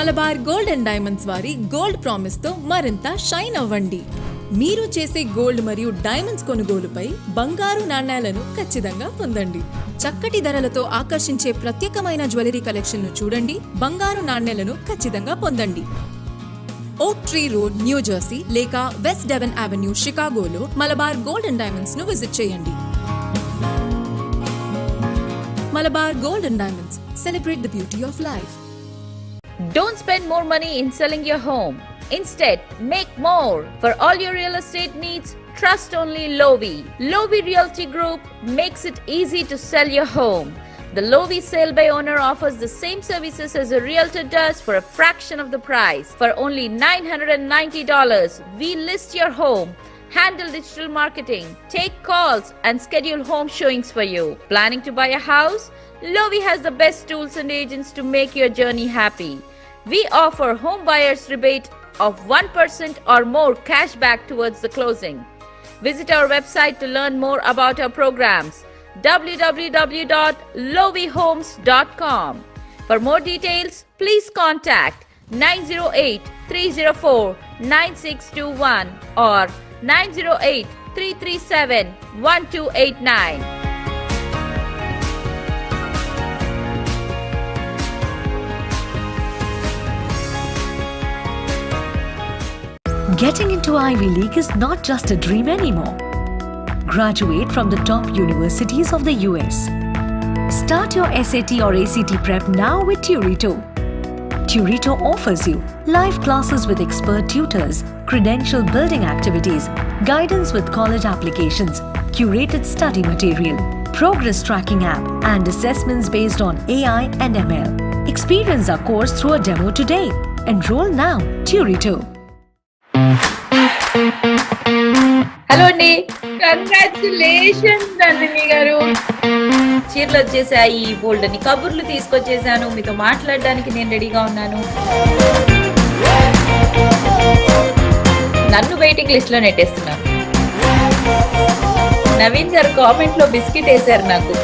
Malabar Gold and diamonds వారి gold promise తో మరింత షైన్ అవ్వండి. మీరు చేసే గోల్డ్ మరియు డైమండ్స్ కొనుగోలుపై బంగారు నాణ్యాలను ఖచ్చితంగా పొందండి. చక్కటి ధరలతో ఆకర్షించే ప్రత్యేకమైన జ్యువెలరీ కలెక్షన్ ను చూడండి. బంగారు నాణ్యాలను ఖచ్చితంగా పొందండి. Oak tree road, New Jersey లేక వెస్ట్ డెవన్ అవెన్యూ, షికాగోలో మలబార్ గోల్డ్ అండ్ డైమండ్స్ ను విజిట్ చేయండి. Malabar Gold and Diamonds, celebrate the beauty of life. Don't spend more money in selling your home. Instead, make more. For all your real estate needs, trust only Lovi. Lovi Realty Group makes it easy to sell your home. The Lovi Sale by Owner offers the same services as a realtor does for a fraction of the price. For only $990, we list your home, handle digital marketing, take calls and schedule home showings for you. Planning to buy a house? Lovi has the best tools and agents to make your journey happy. We offer home buyers rebate of 1% or more cash back towards the closing. Visit our website to learn more about our programs, www.lovihomes.com. For more details, please contact 908-304-9621 or 908-337-1289. Getting into Ivy League is not just a dream anymore. Graduate from the top universities of the US. Start your SAT or ACT prep now with Turito. Turito offers you live classes with expert tutors, credential building activities, guidance with college applications, curated study material, progress tracking app, and assessments based on AI and ML. Experience our course through a demo today. Enroll now. Turito. Hello అండి, congratulations Nandini గారు. చీరలు వచ్చేసాయి, బోల్డ్ అని కబుర్లు తీసుకొచ్చేసాను. మీతో మాట్లాడడానికి నేను రెడీగా ఉన్నాను. నన్ను వెయిటింగ్ లిస్ట్ లో నెట్టేస్తున్నాను. నవీన్ గారు కామెంట్ లో బిస్కెట్ వేశారు నాకు.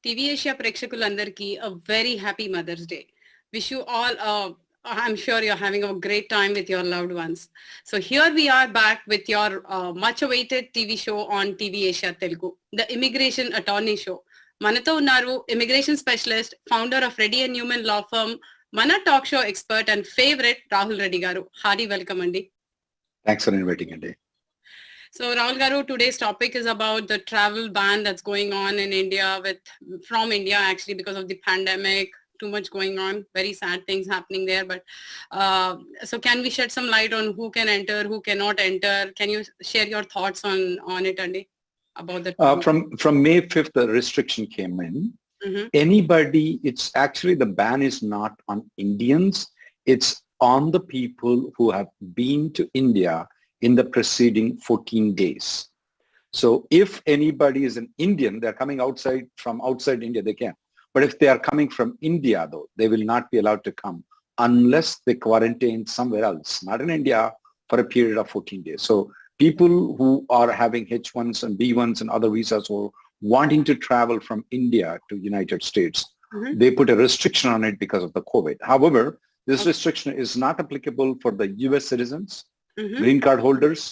TVASIA ప్రేక్షకులందరికీ a very happy Mother's Day. Wish you all, I'm sure you're having a great time with your loved ones. So here we are back with your much awaited TV show on TVASIA Telugu, the Immigration Attorney Show. Manato unnaru immigration specialist, founder of Reddy Neumann law firm, mana talk show expert and favorite Rahul Reddy garu. Hearty welcome andi. Thanks for inviting andi. So Rahul garu, today's topic is about the travel ban that's going on in India from India actually because of the pandemic. Too much going on, very sad things happening there. But so can we shed some light on who can enter, who cannot enter? Can you share your thoughts on it, Andy, about that? From May 5th, the restriction came in. Mm-hmm. Anybody, it's actually the ban is not on Indians. It's on the people who have been to India in the preceding 14 days. So if anybody is an Indian, they're coming from outside India, they can. But if they are coming from India, though, they will not be allowed to come unless they quarantine somewhere else, not in India, for a period of 14 days. So people who are having H1s and B1s and other visas or wanting to travel from India to United States, mm-hmm. they put a restriction on it because of the COVID. However, this restriction is not applicable for the US citizens, mm-hmm. green card holders,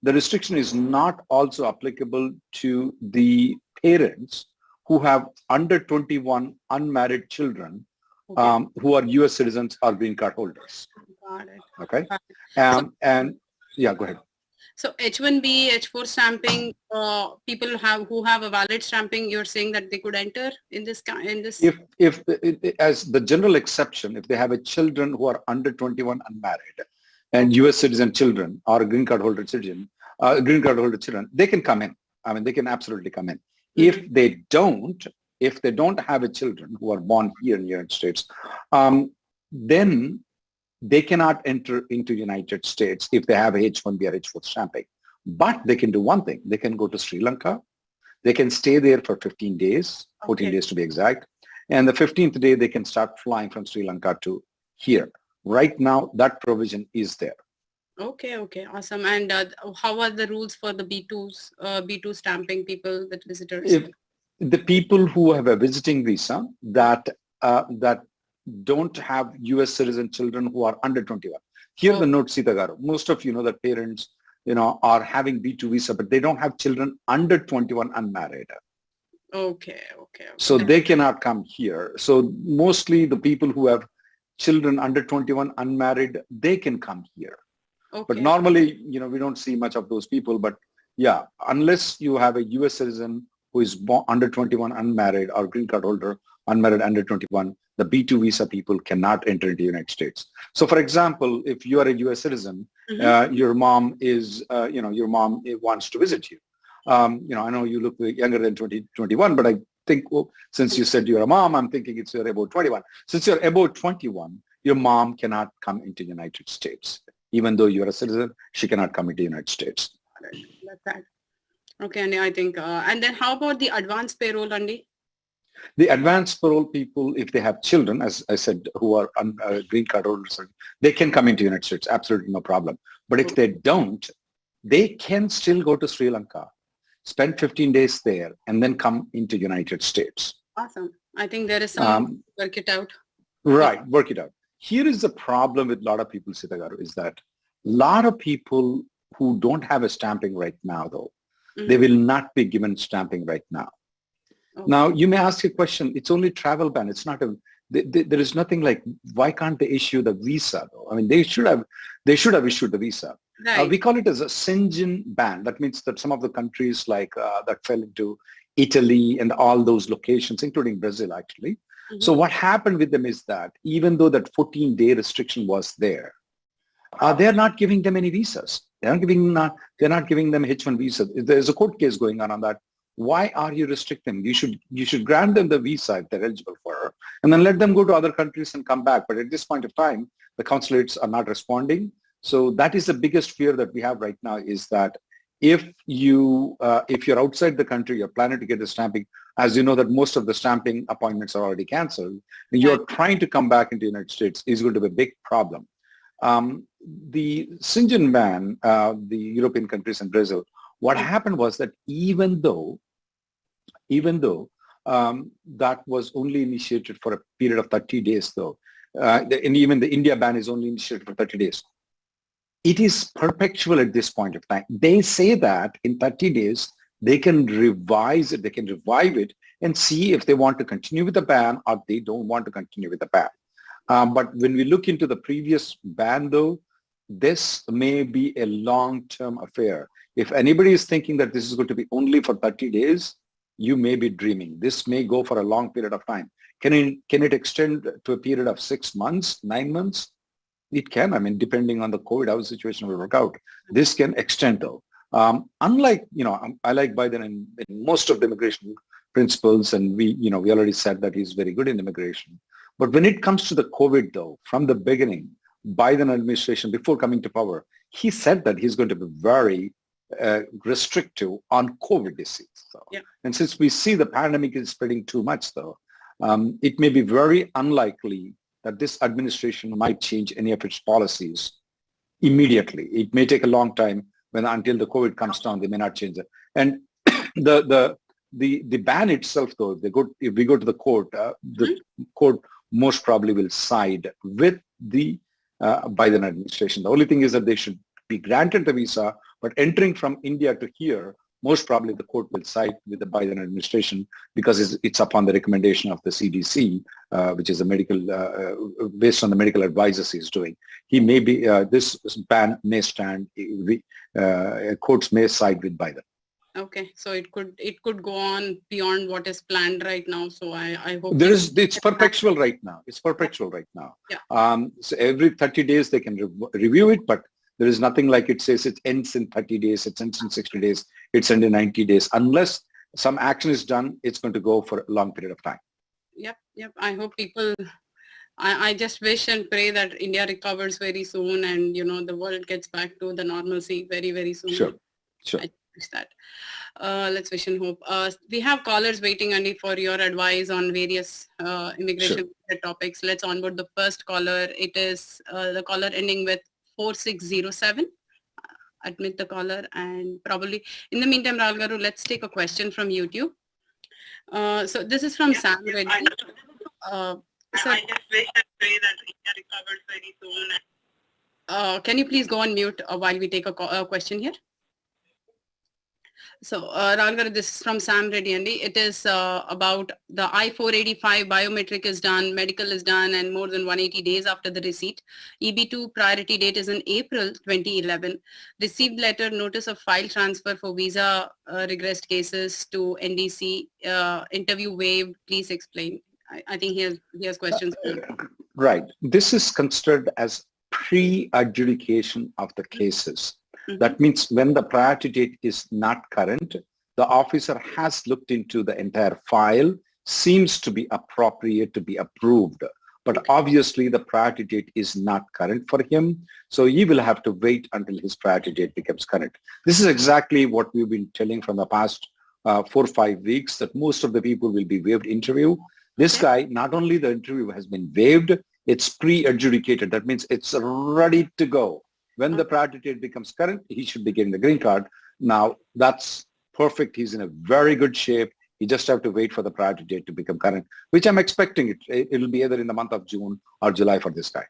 the restriction is not also applicable to the parents who have under 21 unmarried children who are U.S. citizens or green card holders. Got it. Okay. Got Yeah, go ahead. So H1B, H4 stamping, people who have a valid stamping, you're saying that they could enter in this? If as the general exception, if they have a children who are under 21 unmarried and U.S. citizen children or green card holder children, they can come in. I mean, they can absolutely come in. If they don't have a children who are born here in the United States, then they cannot enter into United States if they have H1B or H4 stamping. But they can do one thing. They can go to Sri Lanka. They can stay there for 15 days, 14 days to be exact. And the 15th day, they can start flying from Sri Lanka to here. Right now, that provision is there. Okay, awesome. And how are the rules for the B2 stamping people, that visitors? If the people who have a visiting visa that don't have U.S. citizen children who are under 21. Here the note, Sita Garu. Most of you know that parents, are having B2 visa, but they don't have children under 21 unmarried. Okay. So they cannot come here. So mostly the people who have children under 21 unmarried, they can come here. Okay. But normally, we don't see much of those people. But yeah, unless you have a U.S. citizen who is born under 21 unmarried or green card holder unmarried under 21, the B2 visa people cannot enter into the United States. So for example, if you are a U.S. citizen, your mom wants to visit you. I know you look younger than 21, but I think since you said you're a mom, I'm thinking you're about 21. Since you're about 21, your mom cannot come into the United States. Even though you're a citizen, she cannot come into the United States. That's that. Okay, and I think, and then how about the advanced payroll, Andy? The advanced parole people, if they have children, as I said, who are green card holders, they can come into the United States, absolutely no problem. But if they don't, they can still go to Sri Lanka, spend 15 days there, and then come into the United States. Awesome. I think there is some work it out. Right, work it out. Here is the problem with a lot of people, Sita Garu, is that a lot of people who don't have a stamping right now, though, they will not be given stamping right now. Okay. Now, you may ask a question, it's only travel ban. It's not there is nothing like, why can't they issue the visa though? I mean, they should have issued the visa. Right. We call it as a 𝗧𝗔𝗟𝗞 ban. That means that some of the countries like that fell into Italy and all those locations, including Brazil actually. So what happened with them is that even though that 14-day restriction was there, they are not giving them any visas. They're not giving them H1 visa. There's a court case going on that. Why are you restricting them? You should grant them the visa if they're eligible for her, and then let them go to other countries and come back. But at this point of time, the consulates are not responding. So that is the biggest fear that we have right now, is that if you're outside the country, you're planning to get the stamping, as you know that most of the stamping appointments are already canceled, and you're trying to come back into the United States, is going to be a big problem. The 𝗧𝗔𝗟𝗞 ban, the European countries and Brazil, what happened was that even though that was only initiated for a period of 30 days though, and even the India ban is only initiated for 30 days, it is perpetual at this point of time. They say that in 30 days, they can revise it, they can revive it and see if they want to continue with the ban or they don't want to continue with the ban. But when we look into the previous ban though, this may be a long-term affair. If anybody is thinking that this is going to be only for 30 days, you may be dreaming. This may go for a long period of time. Can it extend to a period of 6 months, 9 months? It can. I mean, depending on the COVID, how the situation will work out. This can extend though. Unlike, I like Biden in most of the immigration principles, and we already said that he's very good in immigration. But when it comes to the COVID though, from the beginning, Biden administration, before coming to power, he said that he's going to be very restrictive on COVID disease. So. Yeah. And since we see the pandemic is spreading too much though, it may be very unlikely that this administration might change any of its policies immediately. It may take a long time until the COVID comes down, they may not change it. And the ban itself though, if we go to the court, the court most probably will side with the Biden administration. The only thing is that they should be granted the visa, But entering from India to here, most probably the court will side with the Biden administration because it's upon the recommendation of the CDC, which is a medical, based on the medical advices he's doing. He may be, this ban may stand, courts may side with Biden. Okay, so it could go on beyond what is planned right now. So I hope it's perpetual right now. It's perpetual right now. Yeah. So every 30 days they can review it, but there is nothing like it says it ends in 30 days, it ends in 60 days, it's ends in 90 days. Unless some action is done, it's going to go for a long period of time. Yep. I hope people, I just wish and pray that India recovers very soon and, the world gets back to the normalcy very, very soon. Sure. I wish that. Let's wish and hope. We have callers waiting, Andy, for your advice on various immigration topics. Let's onboard the first caller. It is the caller ending with 4607. Admit the caller, and probably in the meantime, Rahul Garu, let's take a question from YouTube. So this is from Sam Reddy. I just wish and pray that India recovers very soon. Can you please go on mute while we take a question here? So Rahul Garu, this is from Sam Reddy, Andy. It is about the I-485 biometric is done, medical is done, and more than 180 days after the receipt. EB2 priority date is in April 2011. Received letter notice of file transfer for visa regressed cases to NDC. Interview waived. Please explain. I think he has questions. Right. This is considered as pre-adjudication of the cases. Mm-hmm. That means when the priority date is not current, the officer has looked into the entire file, seems to be appropriate to be approved. But obviously the priority date is not current for him, so he will have to wait until his priority date becomes current. This is exactly what we've been telling from the past 4 or 5 weeks, that most of the people will be waived interview. This guy, not only the interview has been waived, it's pre-adjudicated. That means it's ready to go. When the priority date becomes current, he should be getting the green card. Now, that's perfect. He's in a very good shape. You just have to wait for the priority date to become current, which I'm expecting it'll be either in the month of June or July for this guy.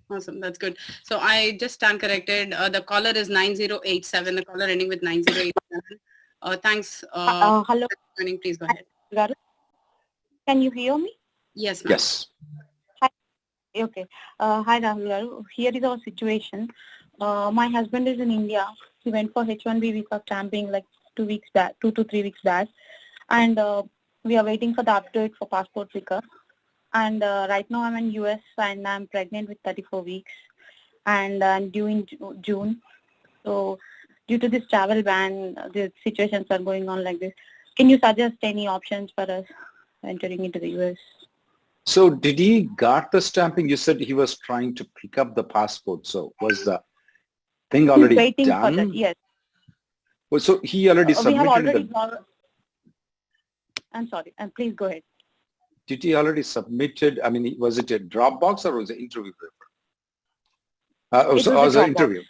Awesome. That's good. So I just stand corrected. The caller is 9087. The caller ending with 9087. Thanks. Hello. Please go ahead. Can you hear me? Yes, ma'am. Yes. Okay. Hi, Rahul Garu. Here is our situation. My husband is in India. He went for H1B visa stamping like 2 to 3 weeks back. And we are waiting for the update for passport sticker. And right now I'm in US and I'm pregnant with 34 weeks. And I'm due in June. So due to this travel ban, the situations are going on like this. Can you suggest any options for us entering into the US? So did he got the stamping? You said he was trying to pick up the passport. So was the thing already waiting done? For that, yes. Well, so he already submitted. We have already I'm sorry. Please go ahead. Did he already submitted? I mean, was it a Dropbox or was it an interview paper? It was an interview.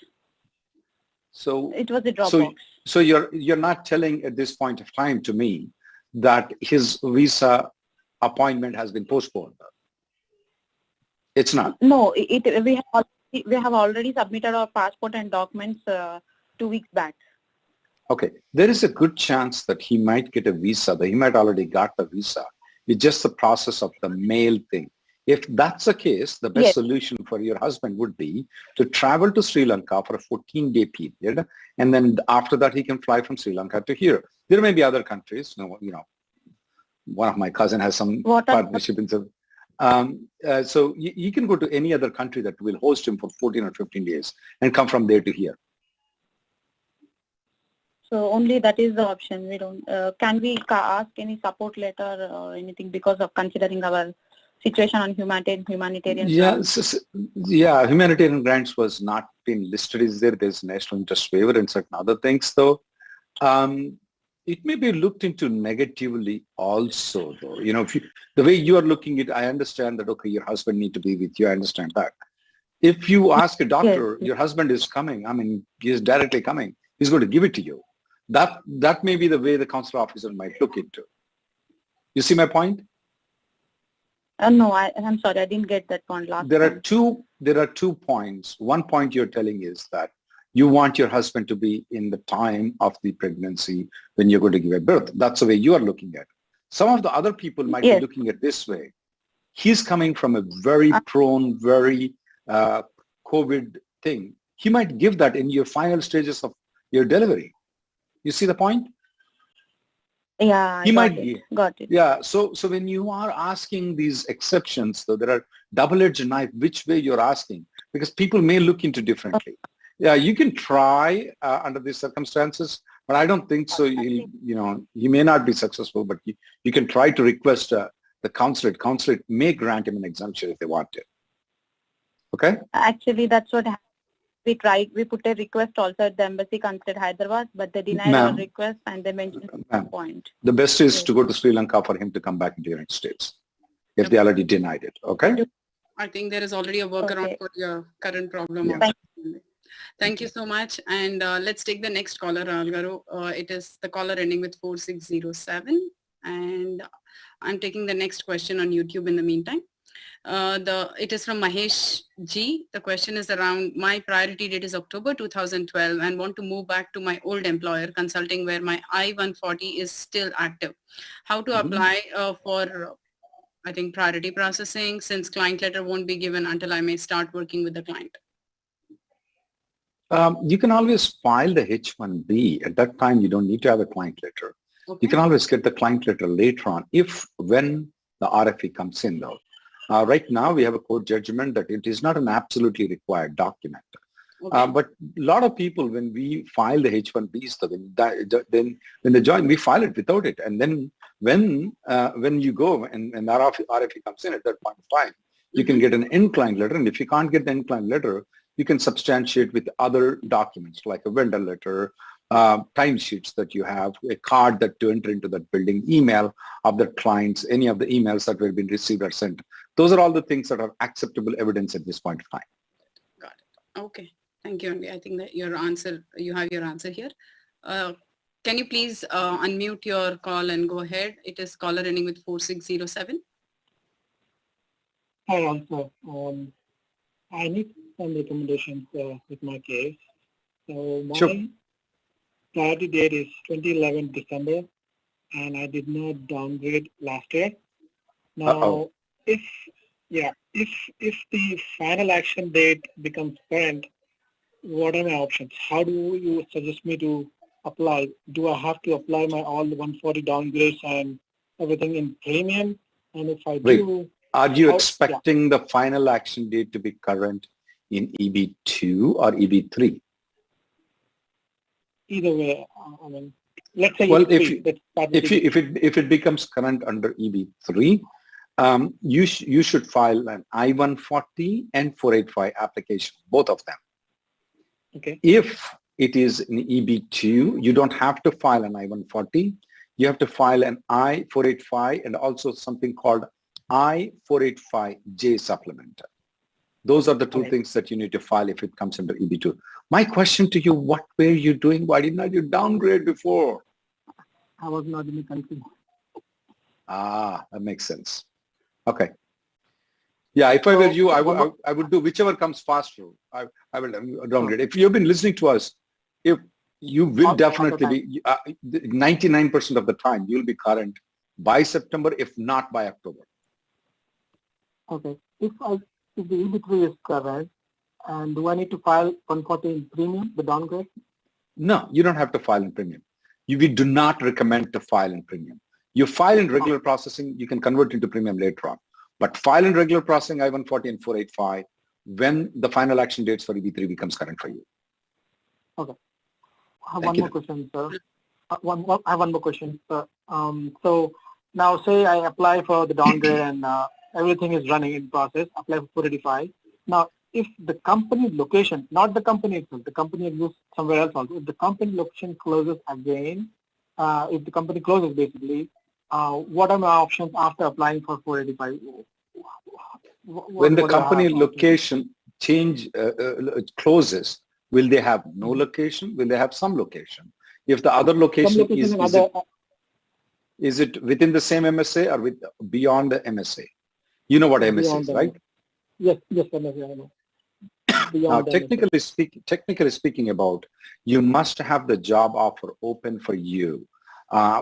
So it was a Dropbox. So you're not telling at this point of time to me that his visa appointment has been postponed. It's not. No, we have already submitted our passport and documents 2 weeks back. Okay, there is a good chance that he might get a visa. That he might already got the visa. It's just the process of the mail thing. If that's the case, the best solution for your husband would be to travel to Sri Lanka for a 14-day period, and then after that he can fly from Sri Lanka to here. There may be other countries, one of my cousin has some partnership in some. So you can go to any other country that will host him for 14 or 15 days and come from there to here. So only that is the option. We don't. Can we ask any support letter or anything because of considering our situation on humanitarian? Yeah, humanitarian grants was not been listed. Is there? There's national interest waiver and certain other things though. It may be looked into negatively also though. If the way you are looking at it, I understand that, okay, your husband need to be with you. I understand that. If you ask a doctor, your husband is coming, I mean, he is directly coming, he's going to give it to you. That may be the way the consular officer might look into. You see my point? No, I'm sorry, I didn't get that point last time. There are two points. One point you're telling is that You want your husband to be in the time of the pregnancy when you're going to give a birth. That's the way you are looking at it. Some of the other people might be looking at this way. He's coming from a very prone, very COVID thing. He might give that in your final stages of your delivery. You see the point? Yeah, got it. Yeah, so when you are asking these exceptions, so there are double-edged knife, which way you're asking, because people may look into differently. Yeah, you can try under these circumstances, but I don't think so. You may not be successful, but you can try to request the consulate. Consulate may grant him an exemption if they want to. Okay? Actually, that's what happened. We tried. We put a request also at the embassy consulate Hyderabad, but they denied our request and they mentioned the point. The best is to go to Sri Lanka for him to come back into the United States if they already denied it. Okay? I think there is already a workaround for your current problem. Yeah. Thank you so much. And let's take the next caller, Rahul Garu. It is the caller ending with 4607. And I'm taking the next question on YouTube in the meantime. It is from Mahesh G. The question is around my priority date is October 2012 and want to move back to my old employer consulting where my I-140 is still active. How to apply for, I think, priority processing since client letter won't be given until I may start working with the client? You can always file the H1B. At that time, you don't need to have a client letter. Okay. You can always get the client letter later on when the RFE comes in though. Right now, we have a court judgment that it is not an absolutely required document. Okay. But a lot of people, when we file the H1Bs, then when they join, we file it without it. And then when you go and the RFE comes in at that point in time, you can get an end client letter. And if you can't get the end client letter, you can substantiate with other documents like a vendor letter, timesheets that you have, a card that to enter into that building, email of the clients, any of the emails that have been received or sent. Those are all the things that are acceptable evidence at this point of time. Got it. Okay. Thank you, Andy. I think that you have your answer here. Can you please unmute your call and go ahead? It is caller ending with 4607. Hi, also. I need some recommendations with my case. So my priority date is 2011 December, and I did not downgrade last year. Now, if the final action date becomes current, what are my options? How do you suggest me to apply? Do I have to apply all the 140 downgrades and everything in premium? And if I do, are you expecting the final action date to be current in EB2 or EB3? Either way, I mean, let's say if it becomes current under EB3, you should file an I-140 and 485 application, both of them. Okay. If it is in EB2, you don't have to file an I-140. You have to file an I-485 and also something called I-485J supplement. Those are the two things that you need to file if it comes under EB2. My question to you, what were you doing? Why didn't you downgrade before? I was not in the country. Ah, that makes sense. Okay. Yeah, if I were you, I would do whichever comes faster. I will downgrade. If you've been listening to us, if you will definitely be 99% of the time you'll be current by September, if not by October. Okay. If the EB3 is current, and do I need to file 140 in premium, the downgrade? No, you don't have to file in premium. We do not recommend to file in premium. You file in regular processing, you can convert into premium later on. But file in regular processing I-140 and 485 when the final action dates for EB3 becomes current for you. Okay. I have one more question, sir. I have one more question, sir. So now say I apply for the downgrade and everything is running in process, apply for 485. Now, if the company location, not the company itself, the company exists somewhere else also, if the company location closes again, if the company closes basically, what are my options after applying for 485? When the company location closes, will they have no location? Will they have some location? If the other location is it within the same MSA or beyond the MSA? You know what MSA is, right? Yes, MSA, I know. beyond that? Technically speaking about, you must have the job offer open for you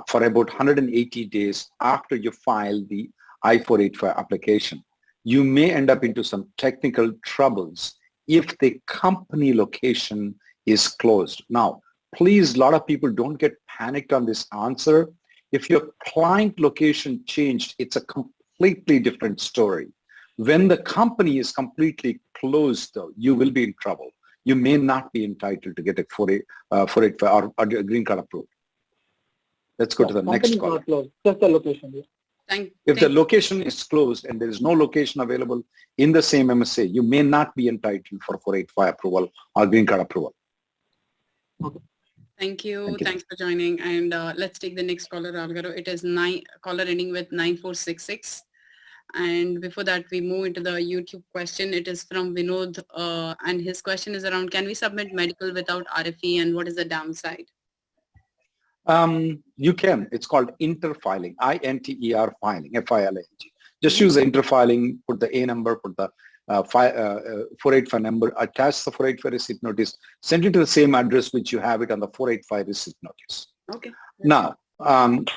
for about 180 days after you file the I-485 application. You may end up into some technical troubles if the company location is closed. Now, please, a lot of people don't get panicked on this answer. If your client location changed, it's a completely different story. When the company is completely closed, though, you will be in trouble. You may not be entitled to get a 485 or a green card approved. Let's go to the next call. Not closed, just the location. Yeah. If the location is closed and there is no location available in the same MSA, you may not be entitled for 485 approval or green card approval. Okay. Thank you. Thanks for joining. And let's take the next caller, Rahul Garu. It is caller ending with 9466. And before that, we move into the YouTube question. It is from Vinod, and his question is around, can we submit medical without RFE, and what is the downside? You can. It's called interfiling, INTER filing, FILING. Just use the interfiling, put the A number, put the 485 number, attach the 485 receipt notice, send it to the same address which you have it on the 485 receipt notice. Okay. Now,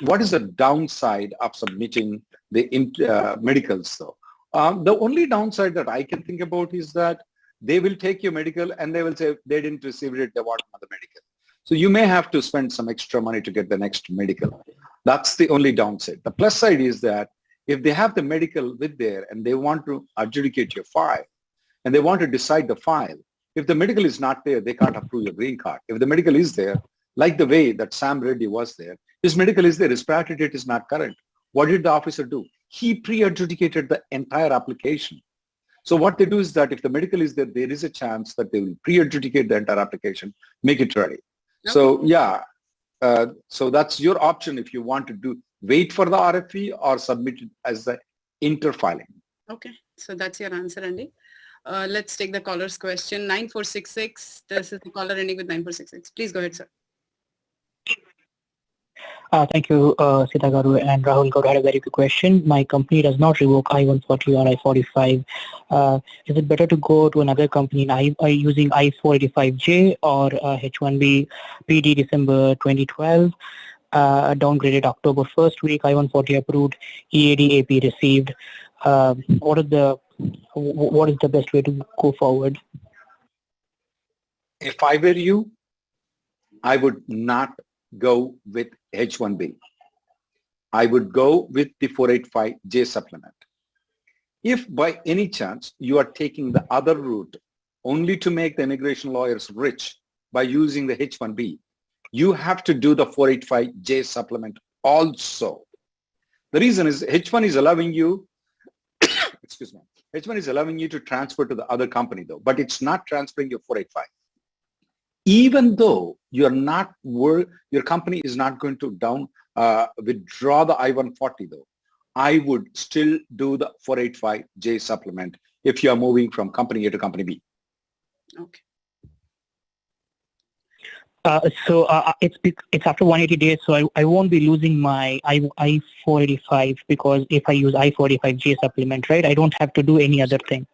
what is the downside of submitting the medicals though? The only downside that I can think about is that they will take your medical and they will say they didn't receive it, they want another medical. So you may have to spend some extra money to get the next medical. That's the only downside. The plus side is that if they have the medical with there and they want to adjudicate your file and they want to decide the file, if the medical is not there, they can't approve your green card. If the medical is there, like the way that 𝗟𝗏𝗪 was there, his medical is there, his priority date is not current. What did the officer do? He pre-adjudicated the entire application. So what they do is that if the medical is there, there is a chance that they will pre-adjudicate the entire application, make it ready. Okay. So yeah, so that's your option if you want to do wait for the RFE or submit it as the interfiling. Okay, so that's your answer, Andy. Let's take the caller's question. 9466. This is the caller ending with 9466. Please go ahead, sir. Thank you, Sita Garu and Rahul Garu had a very good question. My company does not revoke I-140 or I-45. Is it better to go to another company using I-485J or H1B PD December 2012, downgraded October 1st week, I-140 approved, EAD AP received? What is the best way to go forward? If I were you, I would not go with H1B. I would go with the 485J supplement. If by any chance you are taking the other route only to make the immigration lawyers rich by using the H1B, you have to do the 485J supplement also. The reason is H1 is allowing you, excuse me, H1 is allowing you to transfer to the other company though, but it's not transferring your 485. Even though you're not your company is not going to withdraw the I-140 though, I would still do the 485J supplement if you are moving from company A to company B. Okay. It's after 180 days, so I won't be losing my I-485 because if I use I-485J supplement, right? I don't have to do any other thing.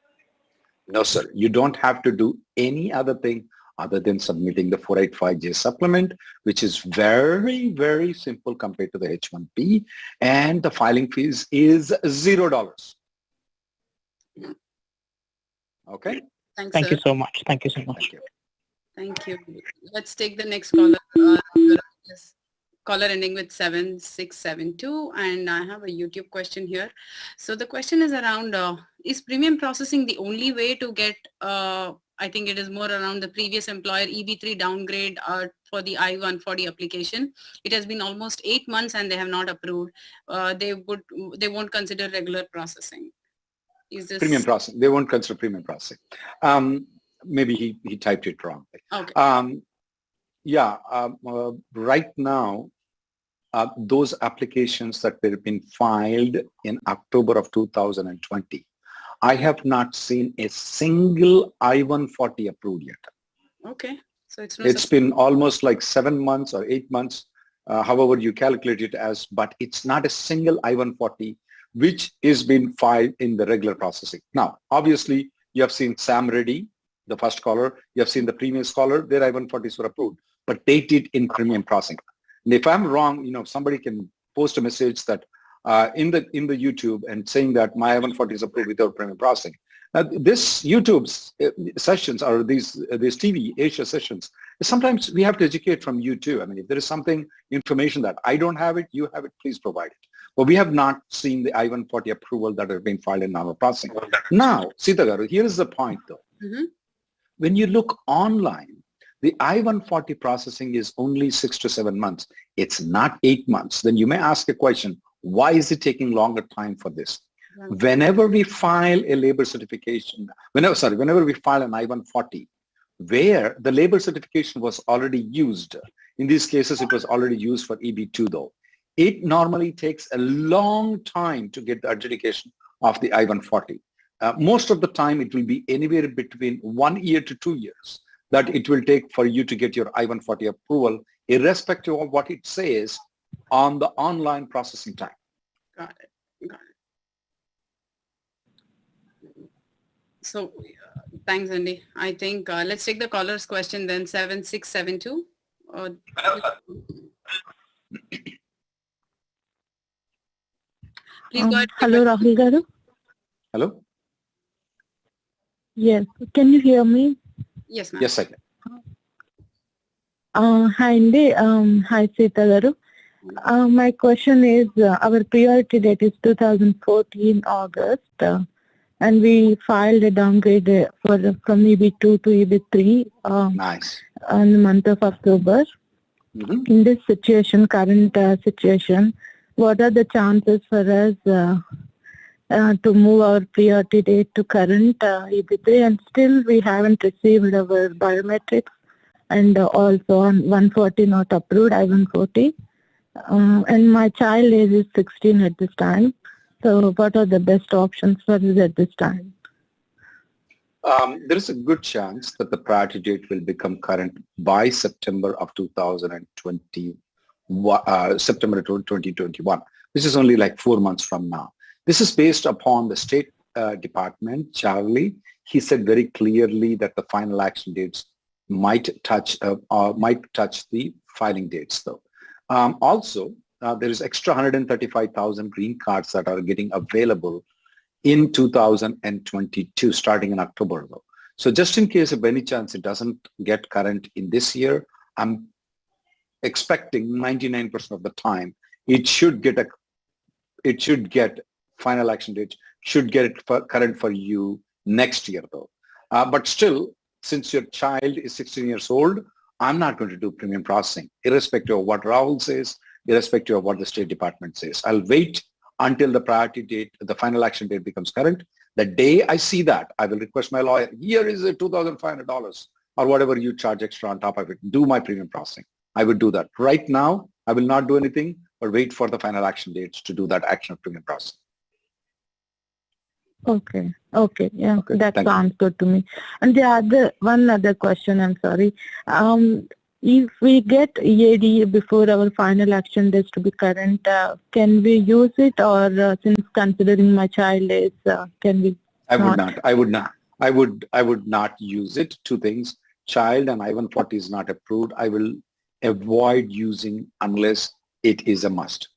No, sir. You don't have to do any other thing other than submitting the 485J supplement, which is very, very simple compared to the H1B, and the filing fees is $0. Okay? Thanks, Thank sir. you so much. Thank you so much. Thank you. Let's take the next caller. Caller ending with 7672, and I have a YouTube question here. So the question is around, is premium processing the only way to get, I think it is more around the previous employer EB3 downgrade for the I-140 application. It has been almost 8 months and they have not approved. They won't consider regular processing. Is this premium processing? They won't consider premium processing. Maybe he typed it wrong. Okay. Right now, those applications that have been filed in October of 2020, I have not seen a single I-140 approved yet. Okay. So it's been almost like 7 months or 8 months, however you calculate it as, but it's not a single I-140 which is being filed in the regular processing. Now, obviously, you have seen 𝗟𝗏𝗪, the first caller, you have seen the previous caller, their I-140s were approved, but they did in premium processing. And if I'm wrong, somebody can post a message that in the YouTube and saying that my I-140 is approved without premium processing. Now, this YouTube sessions or these TV Asia sessions, sometimes we have to educate from you too. I mean, if there is something, information that I don't have it, you have it, please provide it. But we have not seen the I-140 approval that has been filed in our processing. Now, Sita Garu, here is the point though. Mm-hmm. When you look online, the I-140 processing is only 6 to 7 months. It's not 8 months. Then you may ask a question, why is it taking longer time for this? Whenever we file a labor certification, whenever we file an I-140, where the labor certification was already used, in these cases it was already used for EB2 though, it normally takes a long time to get the adjudication of the I-140. Most of the time it will be anywhere between 1 year to 2 years that it will take for you to get your I-140 approval, irrespective of what it says on the online processing time. Got it. So thanks, Andy. I think let's take the caller's question then, 7672. Please go ahead. Hello, Rahul Garu. Hello? Yes. Can you hear me? Yes, ma'am. Yes, I can. Hi, Andy. Hi, Sita Garu. My question is, our priority date is 2014 August, and we filed a downgrade from EB2 to EB3 Nice. in the month of October. Mm-hmm. In this situation, current situation, what are the chances for us to move our priority date to current EB3? And still we haven't received our biometrics, and also on 140 not approved, I-140. And my child age is 16 at this time. So what are the best options for us at this time? There is a good chance that the priority date will become current by September of 2020, September 2021, which is only like 4 months from now. This is based upon the State Department, Charlie. He said very clearly that the final action dates might touch the filing dates though. Also, there is extra 135,000 green cards that are getting available in 2022, starting in October though. So just in case of any chance it doesn't get current in this year, I'm expecting 99% of the time it should get final action date, should get it current for you next year though. But still, since your child is 16 years old, I'm not going to do premium processing, irrespective of what Rahul says, irrespective of what the State Department says. I'll wait until the priority date, the final action date becomes current. The day I see that, I will request my lawyer, here is a $2,500 or whatever you charge extra on top of it, do my premium processing. I would do that. Right now, I will not do anything or wait for the final action dates to do that action of premium processing. Okay. Yeah, okay. That sounds good to me. And one other question, I'm sorry. If we get EAD before our final action dates to be current, can we use it, or since considering my child is, can we? I would not use it. Two things: child and I-140 is not approved. I will avoid using unless it is a must.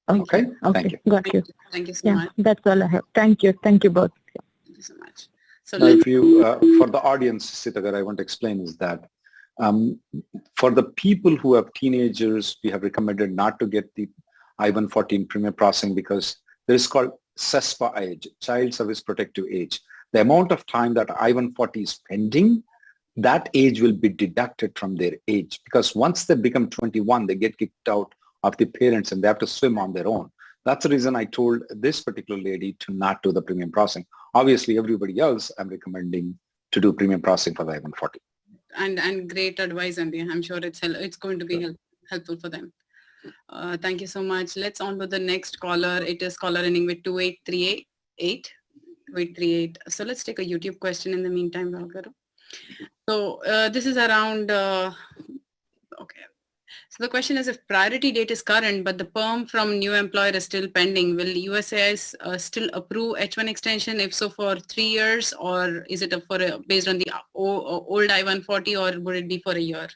Okay. Thank you. Got you. Thank you so much. That's all I have. Thank you. Thank you both. Thank you so much. So now, if you, for the audience, Sitagar, I want to explain is that for the people who have teenagers, we have recommended not to get the I-140 premium processing because there is called CESPA age, Child Service Protective Age. The amount of time that I-140 is pending, that age will be deducted from their age, because once they become 21, they get kicked out of the parents and they have to swim on their own. That's the reason I told this particular lady to not do the premium processing. Obviously, everybody else, I'm recommending to do premium processing for the I-140. And great advice, Andy. I'm sure it's going to be helpful for them. Thank you so much. Let's on to the next caller. It is caller ending with 2838. So let's take a YouTube question in the meantime, Rahul. So this is around, okay. So the question is, if priority date is current, but the perm from new employer is still pending, will USCIS still approve H1 extension? If so, for 3 years, or is it based on the old I-140, or would it be for a year?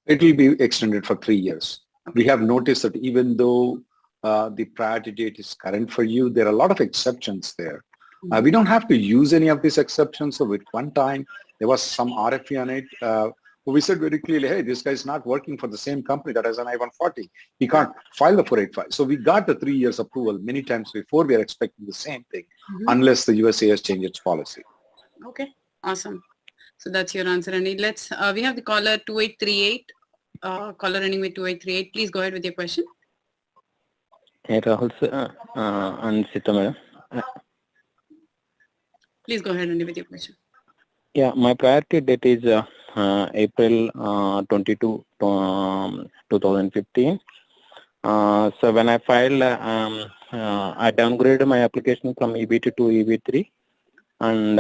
It will be extended for 3 years. We have noticed that even though the priority date is current for you, there are a lot of exceptions there. We don't have to use any of these exceptions. So with one time, there was some RFE on it. We said very clearly, hey, this guy is not working for the same company that has an I-140. He can't file the 485. So we got the 3 years approval many times before. We are expecting the same thing unless the USA has changed its policy. Okay, awesome. So that's your answer, Andy. Let's, we have the caller 2838, caller ending with 2838. Please go ahead with your question. Hey, Rahul and Sita madam. Please go ahead, Andy, with your question. Yeah, my priority date is April 22, 2015. So when I filed, I downgraded my application from EB2 to EB3, and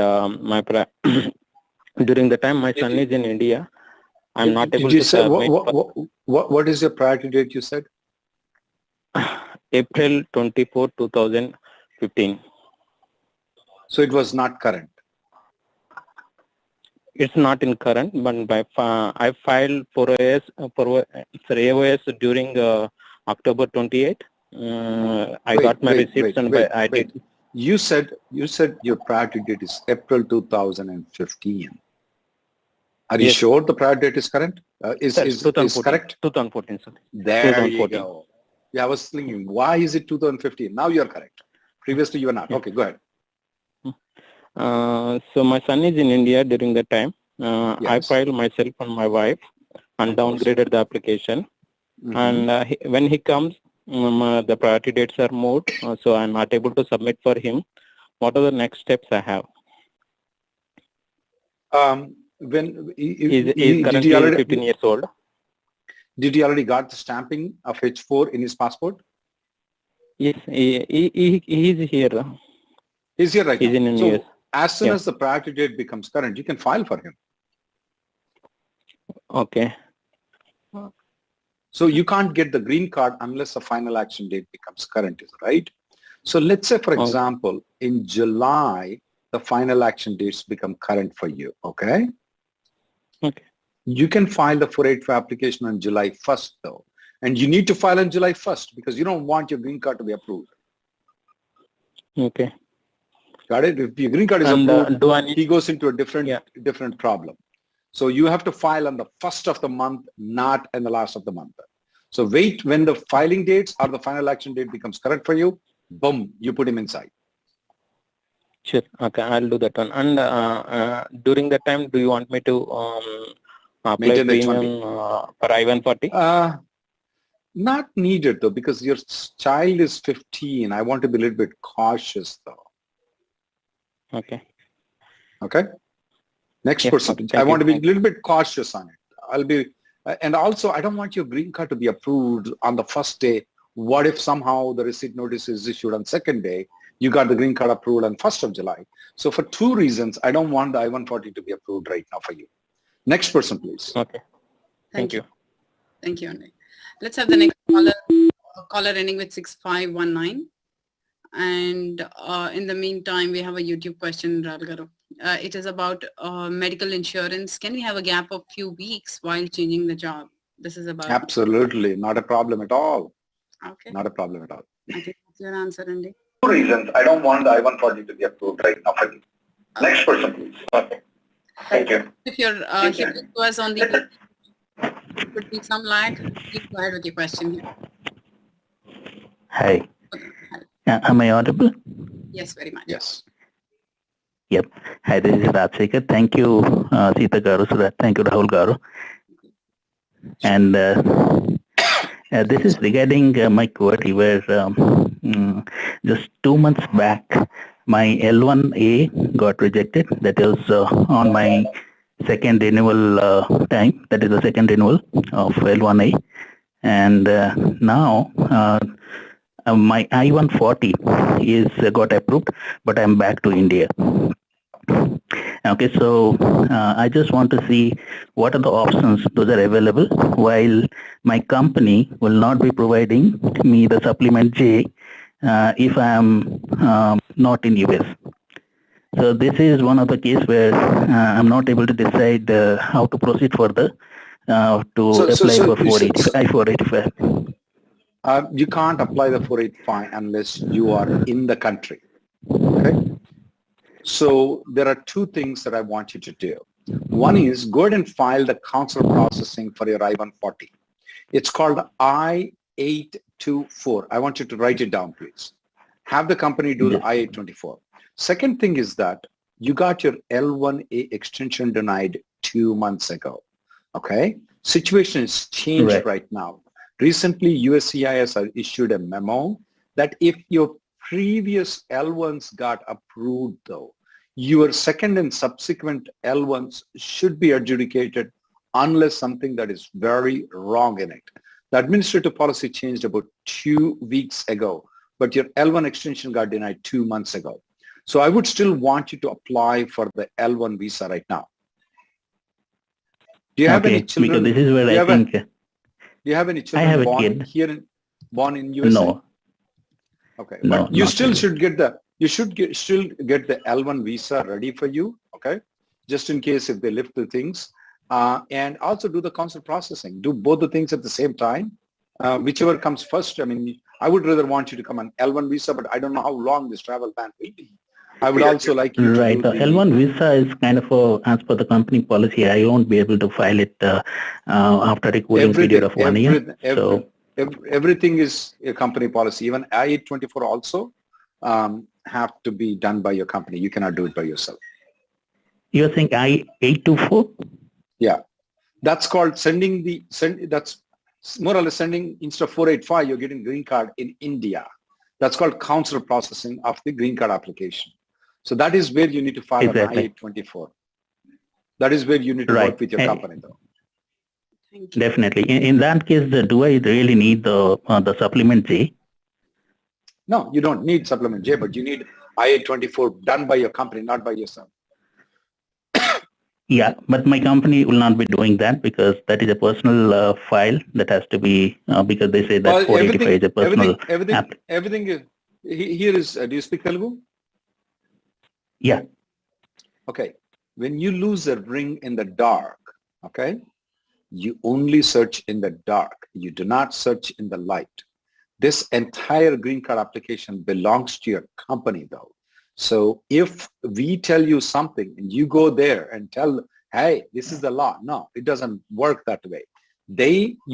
during the time my son is in India, I'm not able to submit. What is your priority date you said? April 24, 2015. So it was not current. It's not in current, but I filed for AOS during October 28. I got my receipts and I did. You said your priority date is April 2015. Are you sure the priority date is current? Is correct? 2014, sir. There 2014. You go. Yeah, I was thinking, why is it 2015? Now you're correct. Previously you were not. Okay, go ahead. So my son is in India during that time. Yes. I filed myself and my wife and downgraded the application. And when he comes, the priority dates are moved, so I'm not able to submit for him. What are the next steps I have? When he's currently 15 years old. Did he already got the stamping of H4 in his passport? Yes, he's here. He's here right now. He's in India. So as soon as the priority date becomes current, you can file for him. Okay. So you can't get the green card unless the final action date becomes current, right? So let's say, for example, in July, the final action dates become current for you, okay? Okay. You can file the 485 application on July 1st, though. And you need to file on July 1st because you don't want your green card to be approved. Okay. Got it? If your green card is approved, he goes into a different problem. So you have to file on the first of the month, not in the last of the month. So wait when the filing dates or the final action date becomes correct for you, boom, you put him inside. Sure. Okay, I'll do that one. And during that time, do you want me to apply premium for I-140? Not needed though, because your child is 15. I want to be a little bit cautious though. Okay. Okay. Next person. I want to be a little bit cautious on it. I'll be, and also I don't want your green card to be approved on the first day. What if somehow the receipt notice is issued on second day? You got the green card approved on 1st of July. So for two reasons, I don't want the I-140 to be approved right now for you. Next person, please. Okay. Thank you. Thank you, Andy. Let's have the next caller ending with 6519. And in the meantime, we have a YouTube question, Rahul. It is about medical insurance. Can we have a gap of few weeks while changing the job? This is about... Absolutely. Not a problem at all. Okay. Not a problem at all. I think that's your answer, Andy. Two reasons. I don't want the I-140 to be approved right now for you. Next person, please. Okay. Thank you. If you're hearing to us on the... could be some lag. Please go ahead with your question here. Hi. Am I audible? Yes, very much. Yes. Yep. Hi, this is 𝗟𝗓𝗪. Thank you, Sita Garu. Thank you, Rahul Garu. And this is regarding my query where just 2 months back, my L1A got rejected. That is on my second renewal time. That is the second renewal of L1A. And now my I-140 is got approved, but I'm back to India. Okay, so I just want to see what are the options those are available while my company will not be providing me the supplement J if I am not in US. So this is one of the case where I'm not able to decide how to proceed further to apply for 485. You can't apply the 485 unless you are in the country. Okay. So there are two things that I want you to do. One is go ahead and file the consular processing for your I-140. It's called I-824. I want you to write it down, please. Have the company do the I-824. Second thing is that you got your L1A extension denied 2 months ago. Okay? Situation is changed right now. Recently, USCIS has issued a memo that if your previous L1s got approved though, your second and subsequent L1s should be adjudicated unless something that is very wrong in it. The administrative policy changed about 2 weeks ago, but your L1 extension got denied 2 months ago. So I would still want you to apply for the L1 visa right now. Do you have any children? Because this is where I think... Do you have any children born in USA? No. Okay, but you still should get the L1 visa ready for you. Okay, just in case if they lift the things, and also do the consular processing. Do both the things at the same time, whichever comes first. I mean, I would rather want you to come on L1 visa, but I don't know how long this travel ban will be. I would also like you to do the L1 visa is kind of as per the company policy. I won't be able to file it after a cooling period of 1 year. Everything is a company policy. Even I-824 also have to be done by your company. You cannot do it by yourself. You're saying I-824? Yeah, that's called that's more or less sending instead of 485. You're getting green card in India. That's called consular processing of the green card application. So that is where you need to file an I-824. That is where you need to work with your company, though. Definitely. In that case, do I really need the supplement J? No, you don't need supplement J, but you need I-824 done by your company, not by yourself. Yeah, but my company will not be doing that because that is a personal file that has to be, because they say that 485 is a personal everything is, here is, do you speak Telugu? Yeah. Okay. When you lose a ring in the dark, okay, you only search in the dark. You do not search in the light. This entire green card application belongs to your company though. So if we tell you something and you go there and tell, hey, this is the law. No, it doesn't work that way.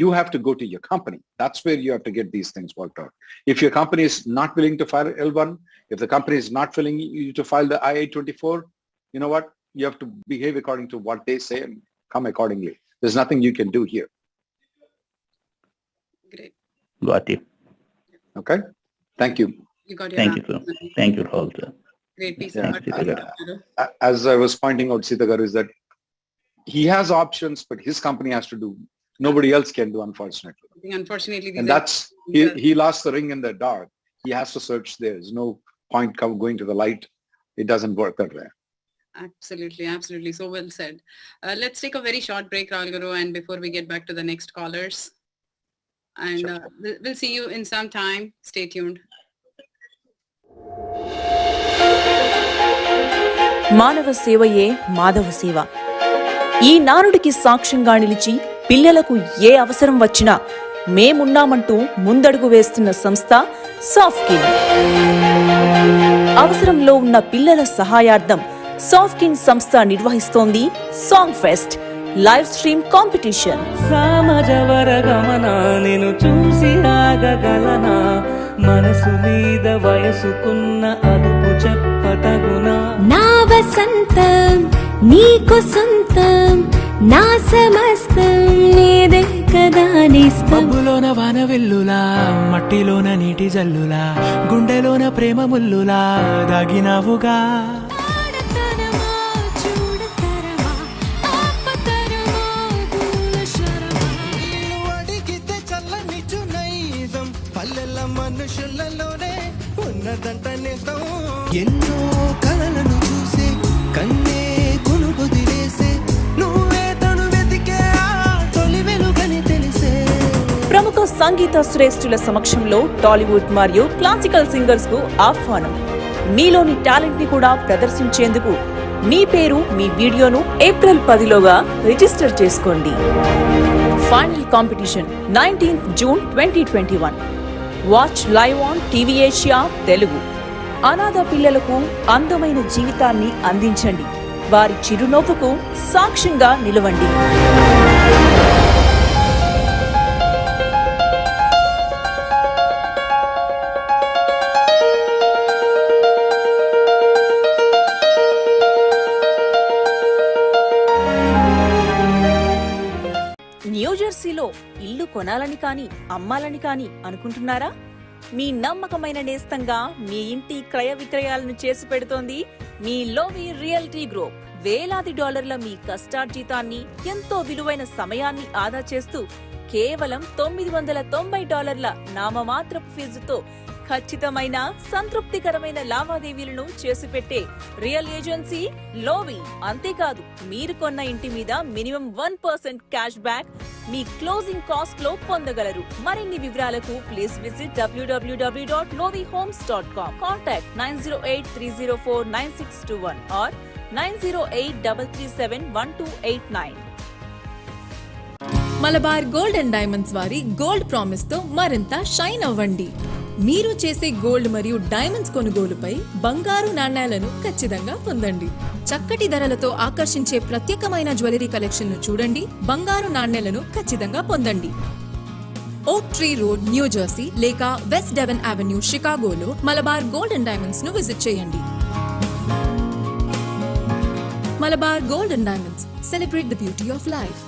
You have to go to your company. That's where you have to get these things worked out. If your company is not willing to file L1, if the company is not willing you to file the I-824, you know what? You have to behave according to what they say and come accordingly. There's nothing you can do here. Great. Got you. Okay. Thank you. You got your Thank you, sir. Thank you, Rahul, sir. Great piece of As I was pointing out, 𝗧𝗔𝗟𝗏 is that he has options, but his company has to do. Nobody else can do, unfortunately. Unfortunately, and that's he lost the ring in the dark. He has to search there. There's no point going to the light. It doesn't work that way. Absolutely, absolutely. So well said. Let's take a very short break, Rahul Garu, and before we get back to the next callers. And we'll see you in some time. Stay tuned. మానవ సేవయే మాధవ సేవ. ఈ నానుడికి సాక్ష్యంగా నిలిచి పిల్లలకు ఏ అవసరం వచ్చినా మేమున్నామంటూ ముందడుగు వేస్తున్న సంస్థ సాఫ్కిన్. అవసరంలో ఉన్న పిల్లల సహాయార్థం సాఫ్కిన్ సంస్థ నిర్వహిస్తోంది song fest live stream competition. సామజవర గమన నిన్ను చూసి ఆగగలనా, మనసు మీద వయసుకున్న అదుపు చెప్పతగునా. నా వసంతం నీకు సొంతం, నా సమస్తం నీదే కదా నిస్తం. మబ్బులోన వాన వెల్లులా, మట్టిలోన నీటి జల్లులా, గుండెలోన ప్రేమ ముల్లులా దాగినావుగా. ఎన్నో కలలను చూసే సంగీత శ్రేష్ఠుల సమక్షంలో టాలీవుడ్ మరియు క్లాసికల్ సింగర్స్ కు ఆహ్వానం. మీలోని టాలెంట్ ని కూడా ప్రదర్శించేందుకు మీ పేరు, మీ వీడియోను ఏప్రిల్ 10లోగా రిజిస్టర్ చేసుకోండి. Final competition 19th June 2021. Watch live on TVASIA Telugu. అనాథ పిల్లలకు అందమైన జీవితాన్ని అందించండి. వారి చిరునవ్వుకు సాక్ష్యంగా నిలవండి. న్యూజెర్సీలో ఇల్లు కొనాలని కానీ అమ్మాలని కానీ అనుకుంటున్నారా? మీ నమ్మకమైన నేస్తంగా మీ ఇంటి క్రయ విక్రయాలను చేసి పెడుతోంది మీ లోవి రియల్టీ గ్రూప్. వేలాది డాలర్ల మీ కష్టార్జితాన్ని, ఎంతో విలువైన సమయాన్ని ఆదా చేస్తూ కేవలం $990 నామమాత్రపు ఫీజుతో ఖచ్చితమైన, సంతృప్తికరమైన లావాదేవీలను చేసి పెట్టే రియల్ ఏజెన్సీ లోవి. అంతేకాదు, మీరు కొన్న ఇంటి మీద మినిమం 1% క్యాష్ బ్యాక్ మీ క్లోజింగ్ కాస్ట్ లో పొందగలరు. మరిన్ని వివరాలకు please visit www.lovihomes.com. Contact 9083049621 or 9083371289. Malabar Gold and diamonds వారి గోల్డ్ ప్రామిస్ తో మరింత షైన్ అవ్వండి. మీరు చేసే గోల్డ్ మరియు డైమండ్స్ కొనుగోలుపై బంగారు నాణేలను ఖచ్చితంగా పొందండి. చక్కటి ధరలతో ఆకర్షించే ప్రత్యేకమైన జ్యువెలరీ కలెక్షన్ ను చూడండి. బంగారు నాణేలను ఖచ్చితంగా పొందండి. Oak tree road, New Jersey లేక వెస్ట్ డెవన్ అవెన్యూ, షికాగోలో మలబార్ గోల్డ్ అండ్ డైమండ్స్ ను విజిట్ చేయండి. Malabar Gold and Diamonds, celebrate the beauty of life.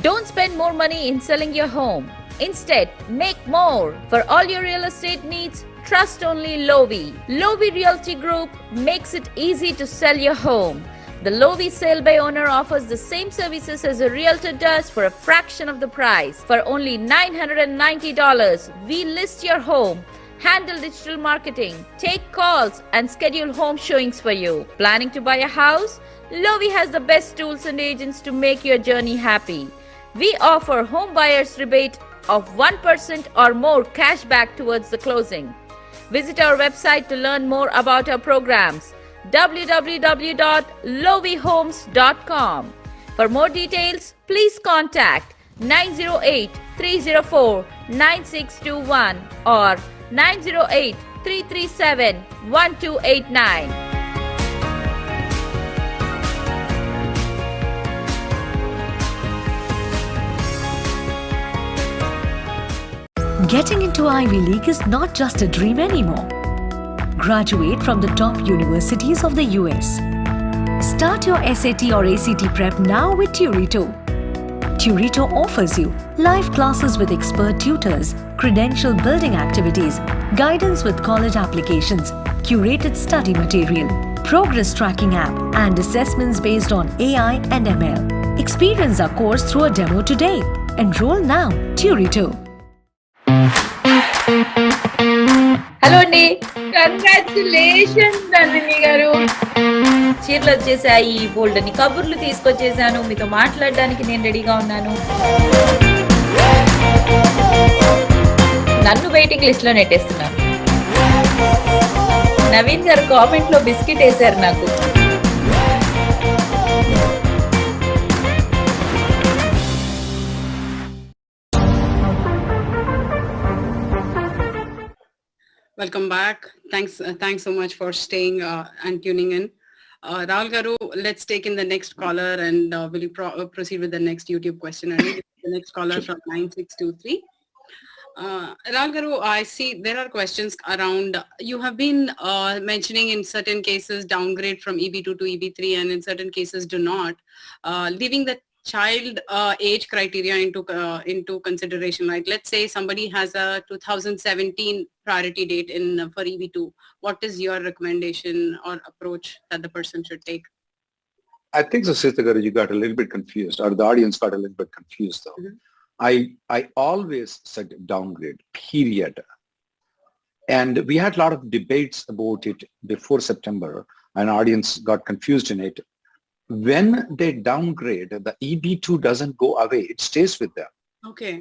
Don't spend more money in selling your home. Instead, make more. For all your real estate needs, trust only 𝗟𝗏𝗪. 𝗟𝗏𝗪 Realty Group makes it easy to sell your home. The 𝗟𝗏𝗪 Sale by Owner offers the same services as a realtor does for a fraction of the price. For only $990, we list your home, handle digital marketing, take calls and schedule home showings for you. Planning to buy a house? 𝗟𝗏𝗪 has the best tools and agents to make your journey happy. We offer home buyers rebate of 1% or more cash back towards the closing. Visit our website to learn more about our programs, www.lovihomes.com. For more details, please contact 908-304-9621 or 908-337-1289. Getting into Ivy League is not just a dream anymore. Graduate from the top universities of the US. Start your SAT or ACT prep now with 𝗬𝗎𝗄. 𝗬𝗎𝗄 offers you live classes with expert tutors, credential building activities, guidance with college applications, curated study material, progress tracking app, and assessments based on AI and ML. Experience our course through a demo today. Enroll now. 𝗬𝗎𝗄. Hello అండి, congratulations Nandini గారు. చీరలు వచ్చేసాయి, బోల్డ్ అని కబుర్లు తీసుకొచ్చేసాను. మీతో మాట్లాడడానికి నేను రెడీగా ఉన్నాను. నన్ను వెయిటింగ్ లిస్ట్ లో నెట్టేస్తున్నాను. నవీన్ గారు కామెంట్ లో బిస్కెట్ వేశారు నాకు. Welcome back. Thanks so much for staying and tuning in. Rahul Garu, let's take in the next caller and we'll proceed with the next YouTube question. And the next caller from 9623. Rahul Garu, I see there are questions around, you have been mentioning in certain cases downgrade from EB2 to EB3 and in certain cases do not, leaving the child age criteria into consideration. Right? Let's say somebody has a 2017 priority date for EB2. What is your recommendation or approach that the person should take? I think so, Sitagaru, you got a little bit confused, or the audience got a little bit confused though. Mm-hmm. I always said downgrade, period. And we had a lot of debates about it before September, and audience got confused in it. When they downgrade, the EB2 doesn't go away. It stays with them. Okay.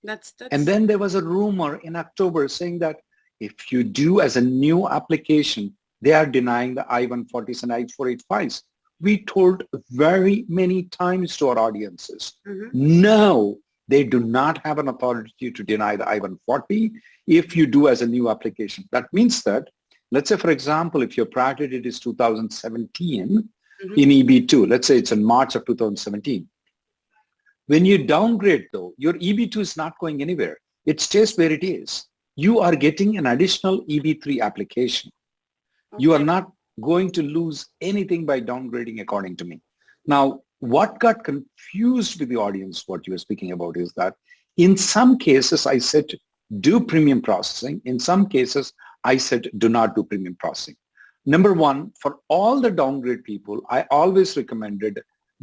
That's And then there was a rumor in October saying that if you do as a new application, they are denying the I-140s and I-485s. We told very many times to our audiences, no, they do not have an authority to deny the I-140 if you do as a new application. That means that, let's say, for example, if your priority date is 2017 in EB2, let's say it's in March of 2017. When you downgrade, though, your EB2 is not going anywhere. It stays where it is. You are getting an additional EB3 application. You are not going to lose anything by downgrading, according to me. Now, what got confused with the audience, what you were speaking about, is that in some cases, I said, do premium processing. In some cases, I said, do not do premium processing. Number one, for all the downgrade people, I always recommended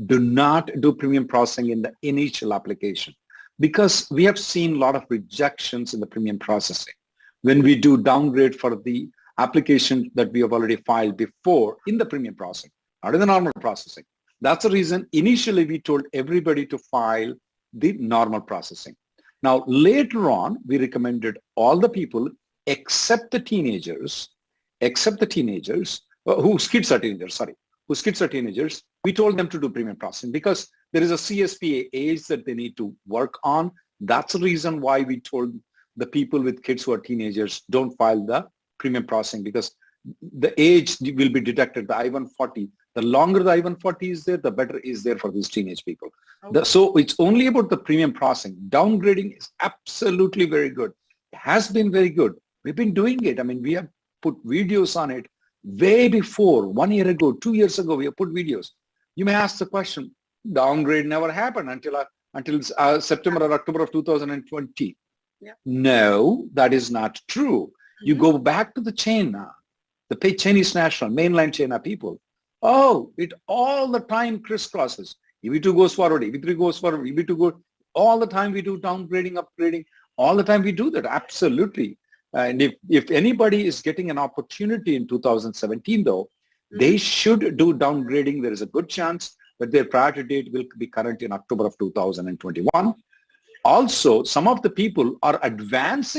do not do premium processing in the initial application, because we have seen a lot of rejections in the premium processing when we do downgrade for the application that we have already filed before in the premium processing, not in the normal processing. That's the reason initially we told everybody to file the normal processing. Now, later on, we recommended all the people except the teenagers, whose kids are teenagers, we told them to do premium processing because there is a CSPA age that they need to work on. That's the reason why we told the people with kids who are teenagers, don't file the premium processing, because the age will be deducted, the I-140. The longer the I-140 is there, the better is there for these teenage people. So it's only about the premium processing. Downgrading is absolutely very good. It has been very good. We've been doing it. I mean, we have put videos on it way before, 1 year ago, 2 years ago, we have put videos. You may ask the question, downgrade never happened until September or October of 2020. Yeah. No, that is not true. You go back to the China, the Chinese national, mainland China people. Oh, it all the time crisscrosses. EB2 goes forward, EB3 goes forward, EB2 goes, all the time we do downgrading, upgrading, all the time we do that, absolutely. And if anybody is getting an opportunity in 2017, though, they should do downgrading. There is a good chance that their priority date will be current in October of 2021. Also, some of the people are advanced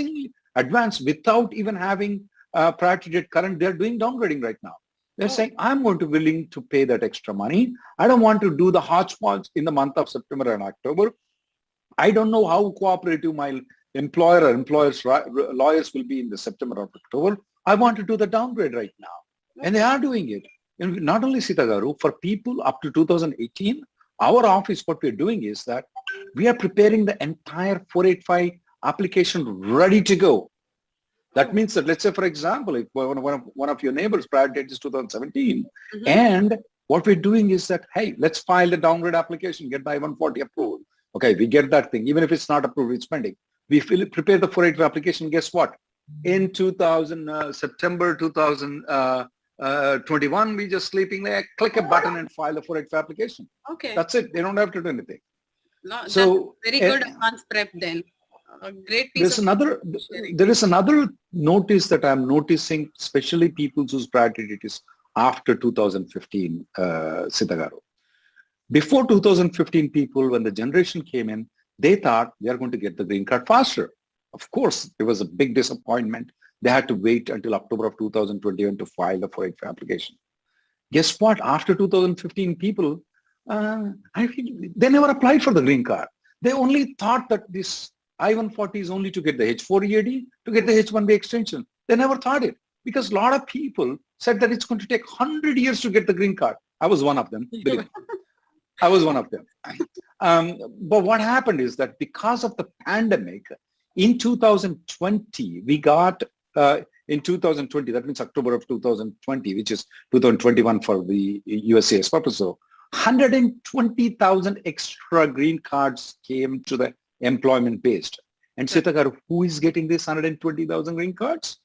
without even having priority date current. They're doing downgrading right now. They're saying, I'm going to willing to pay that extra money. I don't want to do the hodgepodge in the month of September and October. I don't know how cooperative my employer or employers' lawyers will be in the September or October. I want to do the downgrade right now. And they are doing it. And not only Sita Garu, for people up to 2018, our office, what we're doing is that we are preparing the entire 485 application ready to go. That means that, let's say, for example, if one of your neighbors' priority date is 2017, and what we're doing is that, hey, let's file the downgrade application, get the I-140 approved. Okay, we get that thing. Even if it's not approved, it's pending. We prepare the 485 application. Guess what? In September 2021, we just sleeping there, click a button and file the 485 application. Okay. That's it. They don't have to do anything. No, So that's very good advanced prep then. A great piece there is another notice that I'm noticing, especially people whose priority date is after 2015, Sita Garu. Before 2015 people, when the generation came in, they thought they are going to get the green card faster. Of course, it was a big disappointment. They had to wait until October of 2021 to file the 485 application. Guess what? After 2015 people, they never applied for the green card. They only thought that this I-140 is only to get the H4 EAD, to get the H1B extension. They never thought it, because a lot of people said that it's going to take 100 years to get the green card. I was one of them. Believe me. I was one of them. But what happened is that because of the pandemic, in 2020, we got, in 2020, that means October of 2020, which is 2021 for the USCIS purpose, so 120,000 extra green cards came to the employment based. And Sita Garu, who is getting this 120,000 green cards?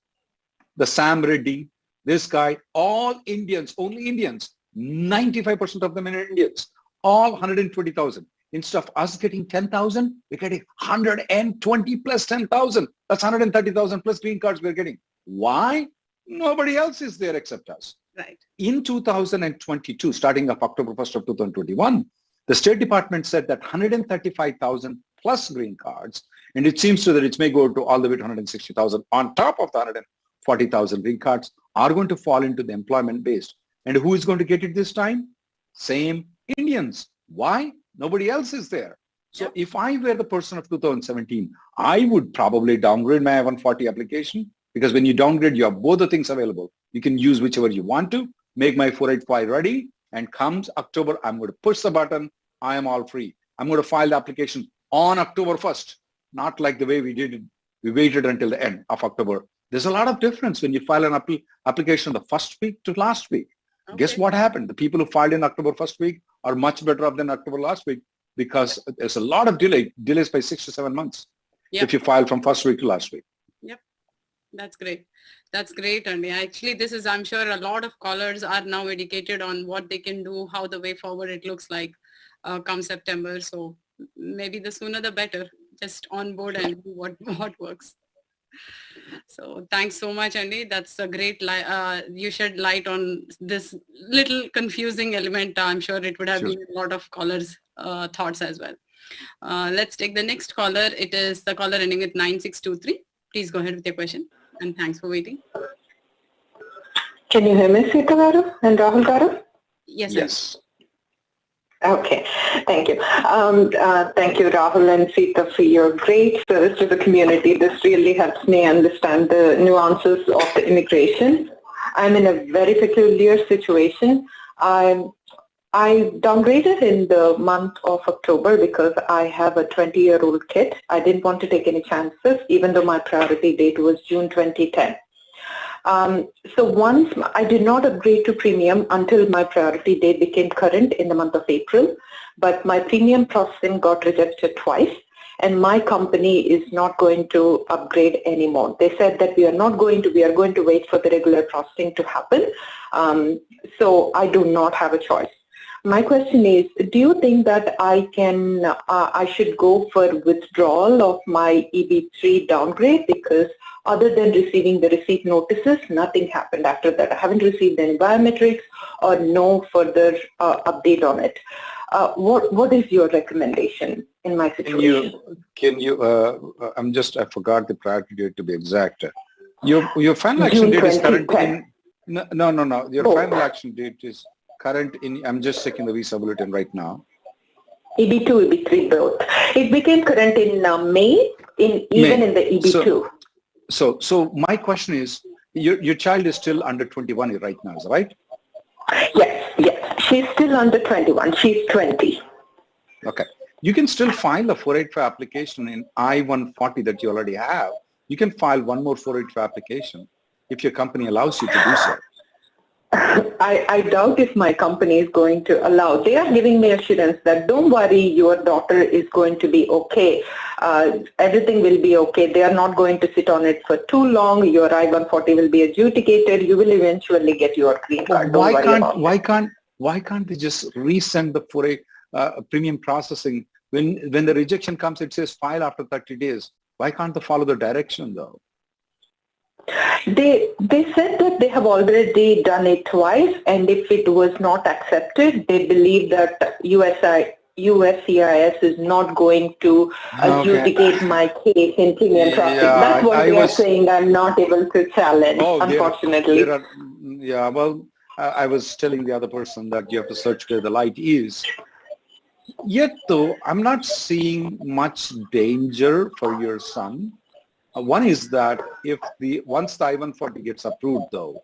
The Sam Reddy, this guy, all Indians, only Indians, 95% of them are Indians, all 120,000. Instead of us getting 10,000, we're getting 120 plus 10,000. That's 130,000 plus green cards we're getting. Why? Nobody else is there except us. Right. In 2022, starting of October 1st of 2021, the State Department said that 135,000 plus green cards And it seems to that it may go to all the way to 160,000 on top of the 140,000 green cards are going to fall into the employment based. And who is going to get it this time? Same Indians. Why? Nobody else is there. So if I were the person of 2017, I would probably downgrade my I-140 application, because when you downgrade, you have both the things available. You can use whichever you want to, make my 485 ready, and comes October, I'm going to push the button. I am all free. I'm going to file the application on October 1st, not like the way we did it. We waited until the end of October. There's a lot of difference when you file an application the first week to last week. Okay. Guess what happened? The people who filed in October first week are much better off than October last week, because there's a lot of delays by 6 to 7 months if you file from first week to last week. Yep. That's great. That's great. And actually, this is, I'm sure a lot of callers are now educated on what they can do, how the way forward it looks like come September. So maybe the sooner the better. Just on board and do what works. So thanks so much, Andy. That's a great you shed light on this little confusing element. I'm sure it would have been a lot of callers' thoughts as well. Let's take the next caller. It is the caller ending with 9623. Please go ahead with your question. And thanks for waiting. Can you hear me, Seetha Garu and Rahul Garu? Yes. Yes. Okay, thank you. Thank you, Rahul and Seetha, for your great service to the community. This really helps me understand the nuances of the immigration. I'm in a very peculiar situation. I downgraded in the month of October because I have a 20-year-old kid. I didn't want to take any chances, even though my priority date was June 2010. So once I did not upgrade to premium until my priority date became current in the month of April, but my premium processing got rejected twice, and my company is not going to upgrade anymore. They said that we are going to wait for the regular processing to happen. So I do not have a choice. My question is, do you think that I should go for withdrawal of my EB3 downgrade? Because other than receiving the receipt notices, nothing happened after that. I haven't received any biometrics or no further update on it. What is your recommendation in my situation? I forgot the priority date to be exact. Your final action date is current in, no. Your final action date is current in, I'm just checking the visa bulletin right now. EB2, EB3 both. It became current in May, in the EB2. So my question is, your child is still under 21 right now, is that right? Yes. She's still under 21. She's 20. Okay. You can still file a 485 application in I-140 that you already have. You can file one more 485 application if your company allows you to do so. I doubt if my company is going to allow. They are giving me assurance that don't worry, your daughter is going to be okay. Everything will be okay. They are not going to sit on it for too long. Your I-140 will be adjudicated. You will eventually get your green card. Why can't they just resend the 485 premium processing? When the rejection comes, it says file after 30 days. Why can't they follow the direction though? They said that they have already done it twice, and if it was not accepted, they believe that USCIS is not going to adjudicate my case in premium processing. That's what they are saying. I'm not able to challenge, unfortunately. I was telling the other person that you have to search where the light is. Yet though, I'm not seeing much danger for your son. One is that once the I-140 gets approved though,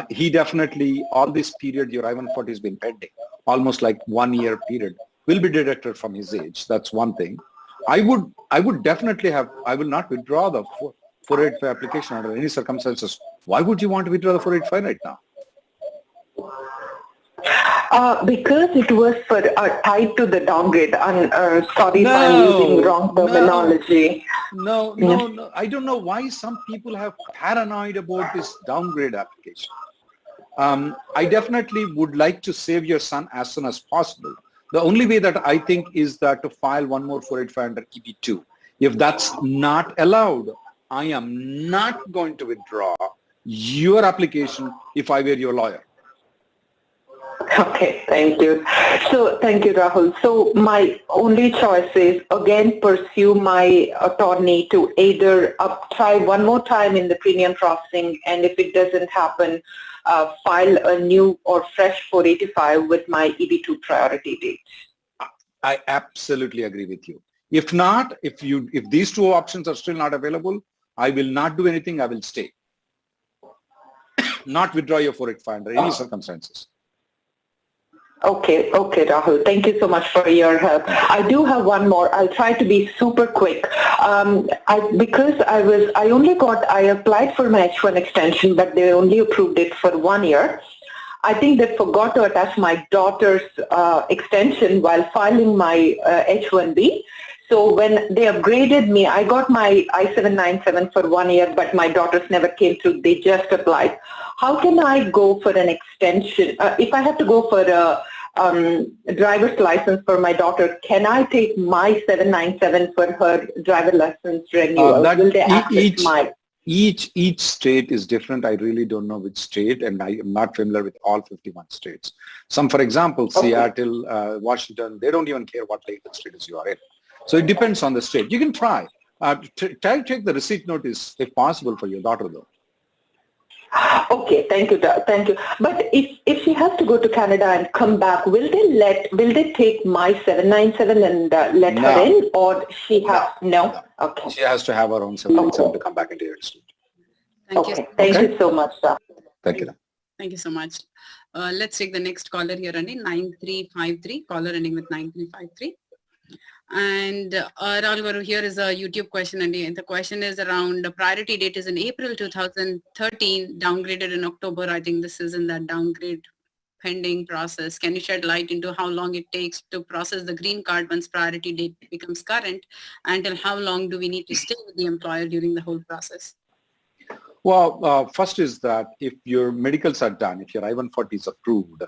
he definitely, all this period your I-140 has been pending, almost like 1 year period, will be deducted from his age. That's one thing. I would definitely I will not withdraw the 485 application under any circumstances. Why would you want to withdraw the 485 right now? Because it was tied to the downgrade. Sorry if I'm using wrong terminology. No. I don't know why some people have paranoid about this downgrade application. I definitely would like to save your son as soon as possible. The only way that I think is that to file one more 485 under EB2. If that's not allowed, I am not going to withdraw your application if I were your lawyer. Okay, thank you. So thank you, Rahul. So my only choice is again pursue my attorney to either try one more time in the premium processing, and if it doesn't happen, file a new or fresh 485 with my EB2 priority date. I absolutely agree with you. If not, if these two options are still not available, I will not do anything. I will stay. Not withdraw your 485 under any circumstances. Okay, Rahul. Thank you so much for your help. I do have one more. I'll try to be super quick. Because I applied for my H1 extension, but they only approved it for 1 year. I think they forgot to attach my daughter's extension while filing my H1B. So when they upgraded me, I got my I-797 for 1 year, but my daughters never came through. They just applied. How can I go for an extension? If I have to go for a driver's license for my daughter, can I take my 797 for her driver license renewal? Will they access my... Each state is different. I really don't know which state, and I am not familiar with all 51 states. Some, for example, Seattle, Washington, they don't even care what legal status you are in. So it depends on the state. You can try. Try to take the receipt notice if possible for your daughter, though. Okay, thank you. But if she has to go to Canada and come back, will they take my 797 and let her in, or she has no? Okay. She has to have her own 797 to come back into your state. Thank you so much, sir. Thank you. Thank you so much. Let's take the next caller here, Andy. 9353, caller ending with 9353. And Rahul Garu, here is a YouTube question, and the question is around the priority date is in April 2013, downgraded in October. I think this is in that downgrade pending process. Can you shed light into how long it takes to process the green card once priority date becomes current? Until how long do we need to stay with the employer during the whole process? Well, first is that if your medicals are done, if your I-140 is approved,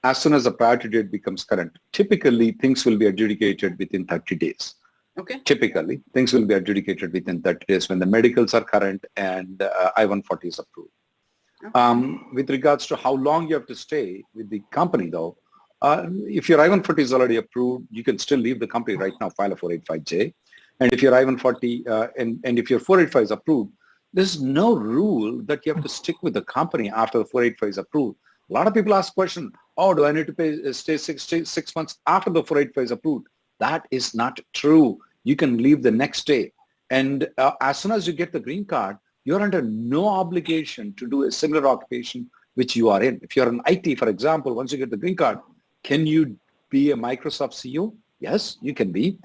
as soon as the priority date becomes current, typically things will be adjudicated within 30 days. Okay. Typically, things will be adjudicated within 30 days when the medicals are current and I-140 is approved. Okay. With regards to how long you have to stay with the company, though, if your I-140 is already approved, you can still leave the company right now, file a 485J. And if your I-140 and if your 485 is approved, there's no rule that you have to stick with the company after the 485 is approved. A lot of people ask the question, oh, do I need to stay six months after the 485 is approved? That is not true. You can leave the next day. And as soon as you get the green card, you're under no obligation to do a similar occupation which you are in. If you're an IT, for example, once you get the green card, can you be a Microsoft CEO? Yes, you can be.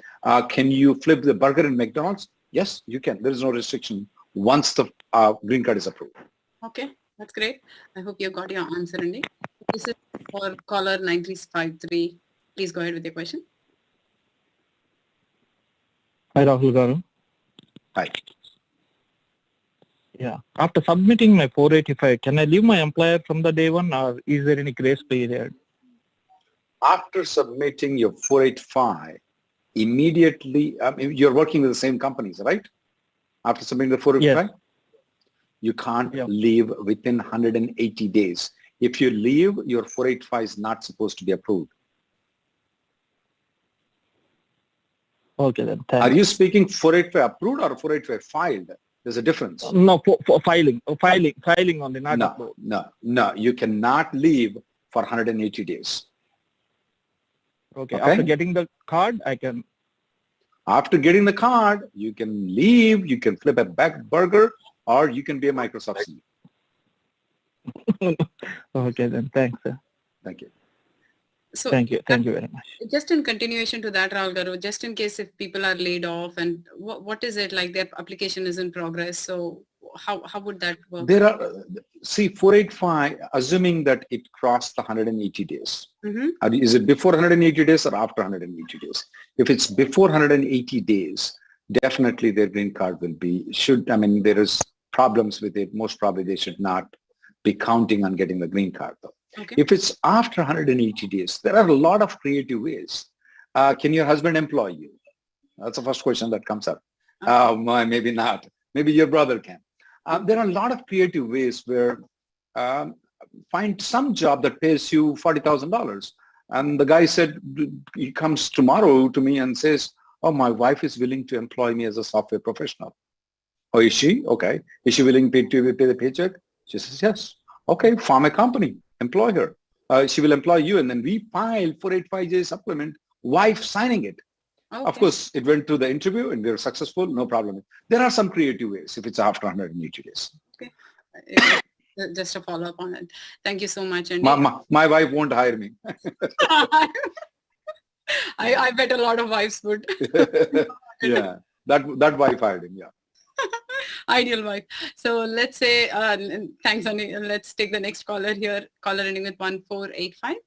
Can you flip the burger in McDonald's? Yes, you can. There is no restriction once the green card is approved. Okay. That's great. I hope you got your answer, Andy. This is for caller 9353. Please go ahead with your question. Hi, Rahul Garu. Hi. Yeah. After submitting my 485, can I leave my employer from the day one, or is there any grace period? After submitting your 485, immediately, you're working with the same companies, right? After submitting the 485? Yes. You can't leave within 180 days. If you leave, your 485 is not supposed to be approved. Okay, then. Thanks. Are you speaking 485 approved or 485 filed? There's a difference. No, for filing only, not approved. No. You cannot leave for 180 days. Okay. After getting the card, I can. After getting the card, you can leave. You can flip a burger. Or you can be a Microsoft CEO. Okay, then. Thanks, sir. Thank you. So thank you very much. Just in continuation to that, Rahul Garu, just in case if people are laid off and what is it like their application is in progress? So how would that work? There are, 485, assuming that it crossed the 180 days. Mm-hmm. Is it before 180 days or after 180 days? If it's before 180 days, definitely their green card will be, there is problems with it. Most probably they should not be counting on getting the green card though. Okay. If it's after 180 days, there are a lot of creative ways. Can your husband employ you? That's the first question that comes up. Okay. Maybe not. Maybe your brother can. There are a lot of creative ways where find some job that pays you $40,000. And the guy said, he comes tomorrow to me and says, oh, my wife is willing to employ me as a software professional. Oh, is she? Okay. Is she willing to pay the paycheck? She says, yes. Okay, form a company, employ her. She will employ you, and then we file 485J supplement, wife signing it. Okay. Of course, it went through the interview and we were successful, no problem. There are some creative ways if it's after 180 days. Okay. Just a follow-up on it. Thank you so much. And my wife won't hire me. I bet a lot of wives would. Yeah, that wife hired him, yeah. Ideal wife. So let's say, thanks, Ani. Let's take the next caller here. Caller ending with 1485.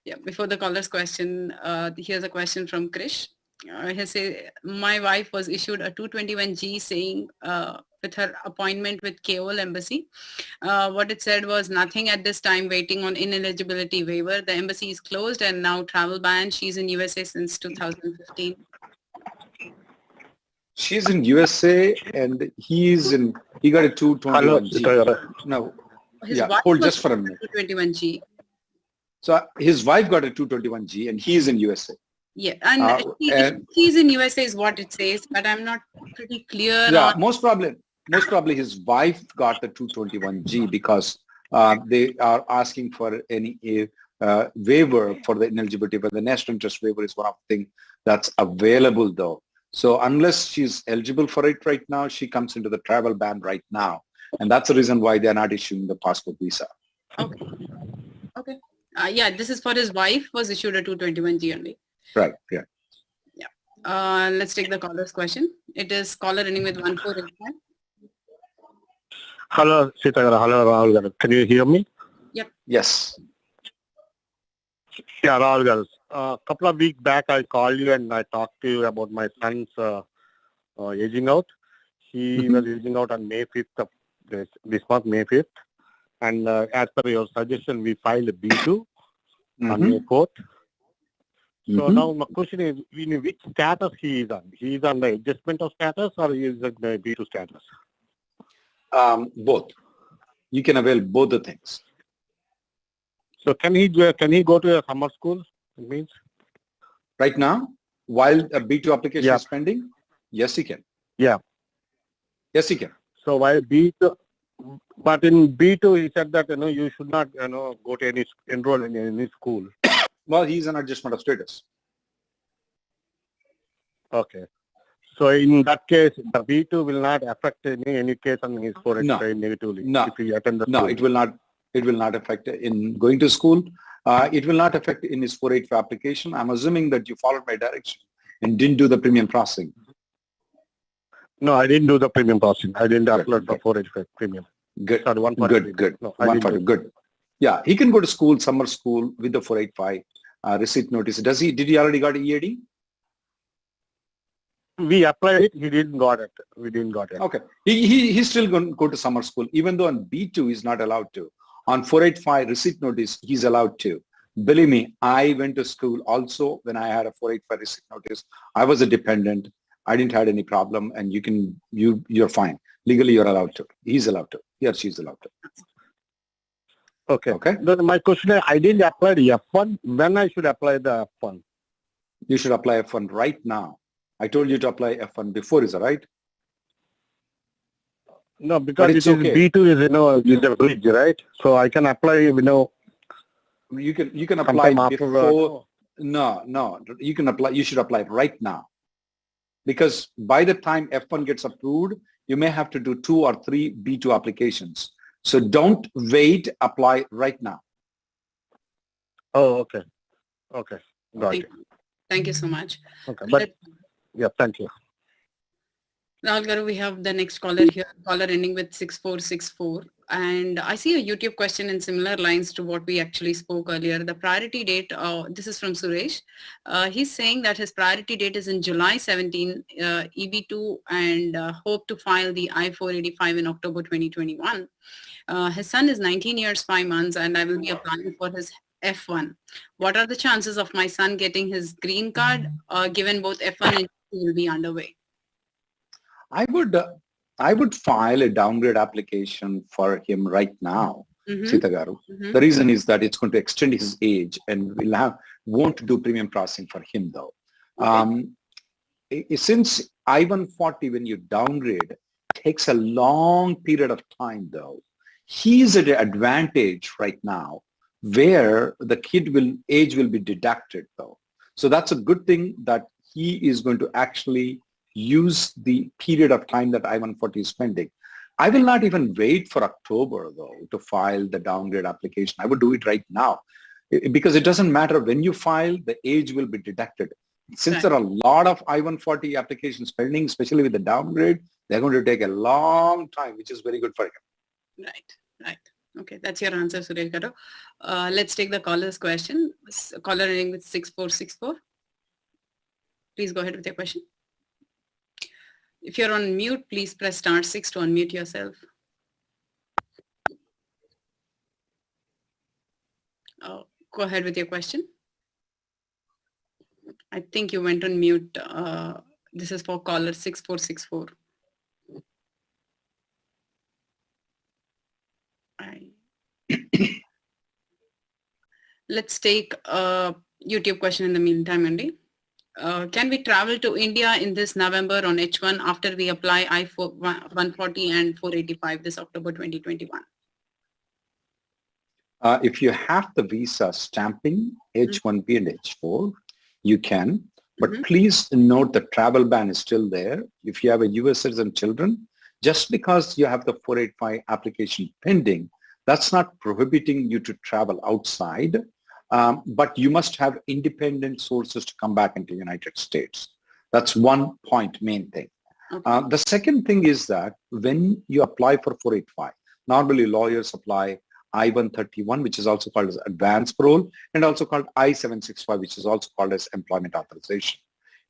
Yeah, before the caller's question, here's a question from Krish. He says, my wife was issued a 221G saying with her appointment with KOL embassy, what it said was nothing at this time, waiting on ineligibility waiver. The embassy is closed and now travel ban. She's in USA since 2015. She's in USA and he got a 221G. No, hold just for a minute. 221G. So his wife got a 221G and he's in USA. Yeah, and he's in USA is what it says, but I'm not pretty clear. Yeah, most probably his wife got the 221G because they are asking for any waiver for the ineligibility, but the national interest waiver is one of the things that's available though. So unless she's eligible for it right now, she comes into the travel ban right now. And that's the reason why they're not issuing the passport visa. Okay. Okay. Yeah, this is for his wife, was issued a 221G only. Right, yeah. Yeah. Let's take the caller's question. It is caller ending with 1485. Hello, 𝗧𝗔𝗟𝗞 𝗦𝗪. Can you hear me? Yep. Yes. Yeah, Rahul. A couple of weeks back, I called you and I talked to you about my son's aging out. He was aging out on May 5th of this month, May 5th. And as per your suggestion, we filed a B2 on May 4th. So now my question is, which status he is on? He is on the adjustment of status or he is on the B2 status? Both. You can avail both the things. So can he go to a summer school? It means right now, while a B2 application is pending, yes, he can. Yeah. Yes, he can. So while B2, but in B2, he said that you should not go to enroll in any school. Well, he's an adjustment of status. Okay. So in that case, the B2 will not affect any case on his 485 negatively. No. If he attend the no, school. it will not. It will not affect in going to school. It will not affect in his 485 application. I'm assuming that you followed my direction and didn't do the premium processing. No, I didn't do the premium processing. I didn't upload the 485 premium. Good. Sorry, Good. No, Good. Yeah, he can go to school, summer school with the 485 receipt notice. Did he already got EAD? We applied it. He didn't got it. We didn't got it. Okay. He's still going to go to summer school, even though on B2 he's not allowed to. On 485 receipt notice, he's allowed to. Believe me, I went to school also when I had a 485 receipt notice. I was a dependent. I didn't have any problem, and you're fine. Legally, you're allowed to. He's allowed to. He or she's allowed to. Okay. Then my question is, I didn't apply the F1. When I should apply the F1? You should apply F1 right now. I told you to apply F1 before, is that right? No, because it is B2 is a bridge, right? So I can apply, You can apply before. No. You can apply. You should apply right now. Because by the time F1 gets approved, you may have to do 2 or 3 B2 applications. So don't wait, apply right now. Oh, okay. Okay. Got it. Thank you so much. Okay. But yeah, thank you. Rahul Garu, we have the next caller here, caller ending with 6464. And I see a YouTube question in similar lines to what we actually spoke earlier. The priority date, this is from Suresh. He's saying that his priority date is in July 17, EB2, and hope to file the I-485 in October 2021. His son is 19 years, 5 months, and I will be applying for his F1. What are the chances of my son getting his green card, given both F1 and F2 will be underway? I I would file a downgrade application for him right now, Mm-hmm. Sita Garu. Mm-hmm. The reason is that it's going to extend his age and won't do premium processing for him though. Since I-140, when you downgrade, takes a long period of time though. He's at an advantage right now where the age will be deducted though. So that's a good thing that he is going to actually use the period of time that I-140 is spending. I will not even wait for October though to file the downgrade application. I would do it right now because it doesn't matter when you file, the age will be deducted. Since there are a lot of I-140 applications pending, especially with the downgrade, they're going to take a long time, which is very good for him. Right. Okay, that's your answer, Suresh Garu. Let's take the caller's question. Caller ending with 6464. Please go ahead with your question. If you're on mute, please press *6 to unmute yourself. Go ahead with your question. I think you went on mute. This is for caller 6464. Let's take a YouTube question in the meantime, Andy. Can we travel to India in this November on H1 after we apply I-140 and 485 this October 2021? If you have the visa stamping, H1B and H4, you can. But please note the travel ban is still there. If you have a US citizen children, just because you have the 485 application pending, that's not prohibiting you to travel outside. But you must have independent sources to come back into the United States. That's one point, main thing. The second thing is that when you apply for 485, normally lawyers apply I-131, which is also called as advance parole, and also called I-765, which is also called as employment authorization.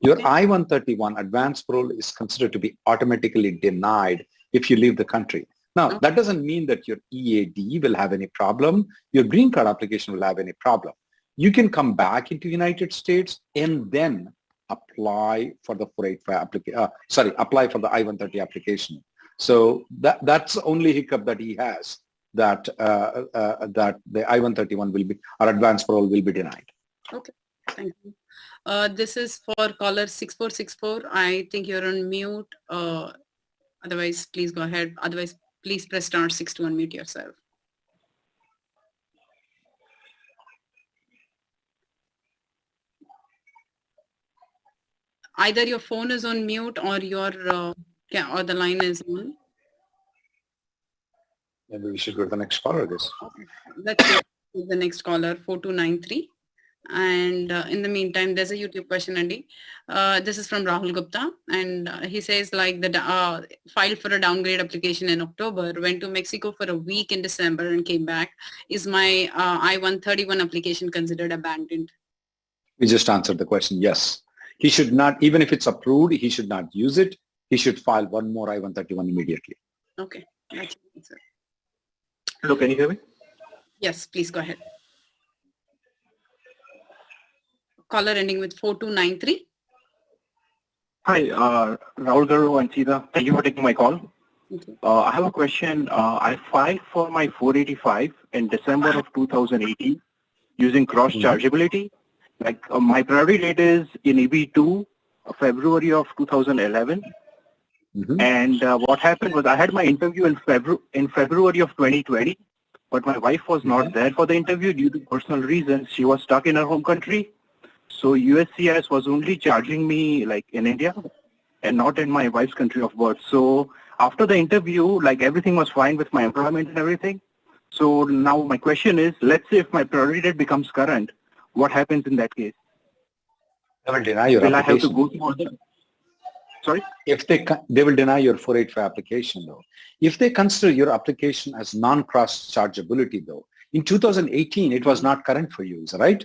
Your I-131 advance parole is considered to be automatically denied if you leave the country. Now, that doesn't mean that your EAD will have any problem. Your green card application will have any problem. You can come back into the United States and then apply for the 485 application. Apply for the I-130 application. So that's the only hiccup that he has, that that the I-131 will be, or advance parole will be denied. Okay, thank you. This is for caller 6464. I think you're on mute. Otherwise, please go ahead. Otherwise, please press *6 to unmute yourself. Either your phone is on mute or your or the line is on. Maybe we should go to the next caller, I guess. Okay. Let's go to the next caller, 4293. And in the meantime, there's a YouTube question, Andy. This is from Rahul Gupta, and he says like the filed for a downgrade application in October, went to Mexico for a week in December and came back. Is my I-131 application considered abandoned? We just answered the question, yes. He should not, even if it's approved, he should not use it. He should file one more I-131 immediately. Okay. That's your answer. Hello, can you hear me? Yes, please go ahead. Caller ending with 4293. Hi, Rahul Garu and Sita. Thank you for taking my call. I have a question. I filed for my 485 in December of 2018 using cross-chargeability. Like my priority date is in EB2, February of 2011. And what happened was I had my interview in February of 2020, but my wife was not there for the interview due to personal reasons. She was stuck in her home country. So USCIS was only charging me like in India and not in my wife's country of birth. So after the interview, like everything was fine with my employment and everything. So now my question is, let's say if my priority date becomes current, what happens in that case? They will deny your application. I have to go through all the... Sorry? If they will deny your 485 application though. If they consider your application as non-cross chargeability though, in 2018 it was not current for you, is that right?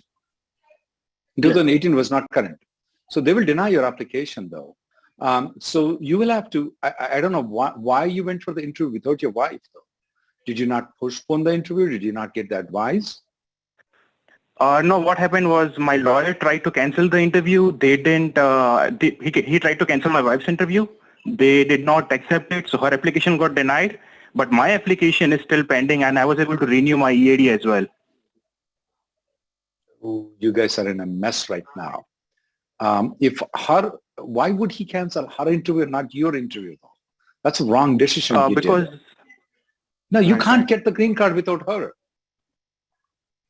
In 2018 was not current. So they will deny your application though. So you will have to, I don't know why you went for the interview without your wife though. Did you not postpone the interview? Did you not get the advice? No, what happened was my lawyer tried to cancel the interview. They didn't, he tried to cancel my wife's interview. they did not accept it, so her application got denied. But my application is still pending, and I was able to renew my EAD as well. Oh, you guys are in a mess right now. Why would he cancel her interview, not your interview? That's a wrong decision. Because no, you can't get the green card without her.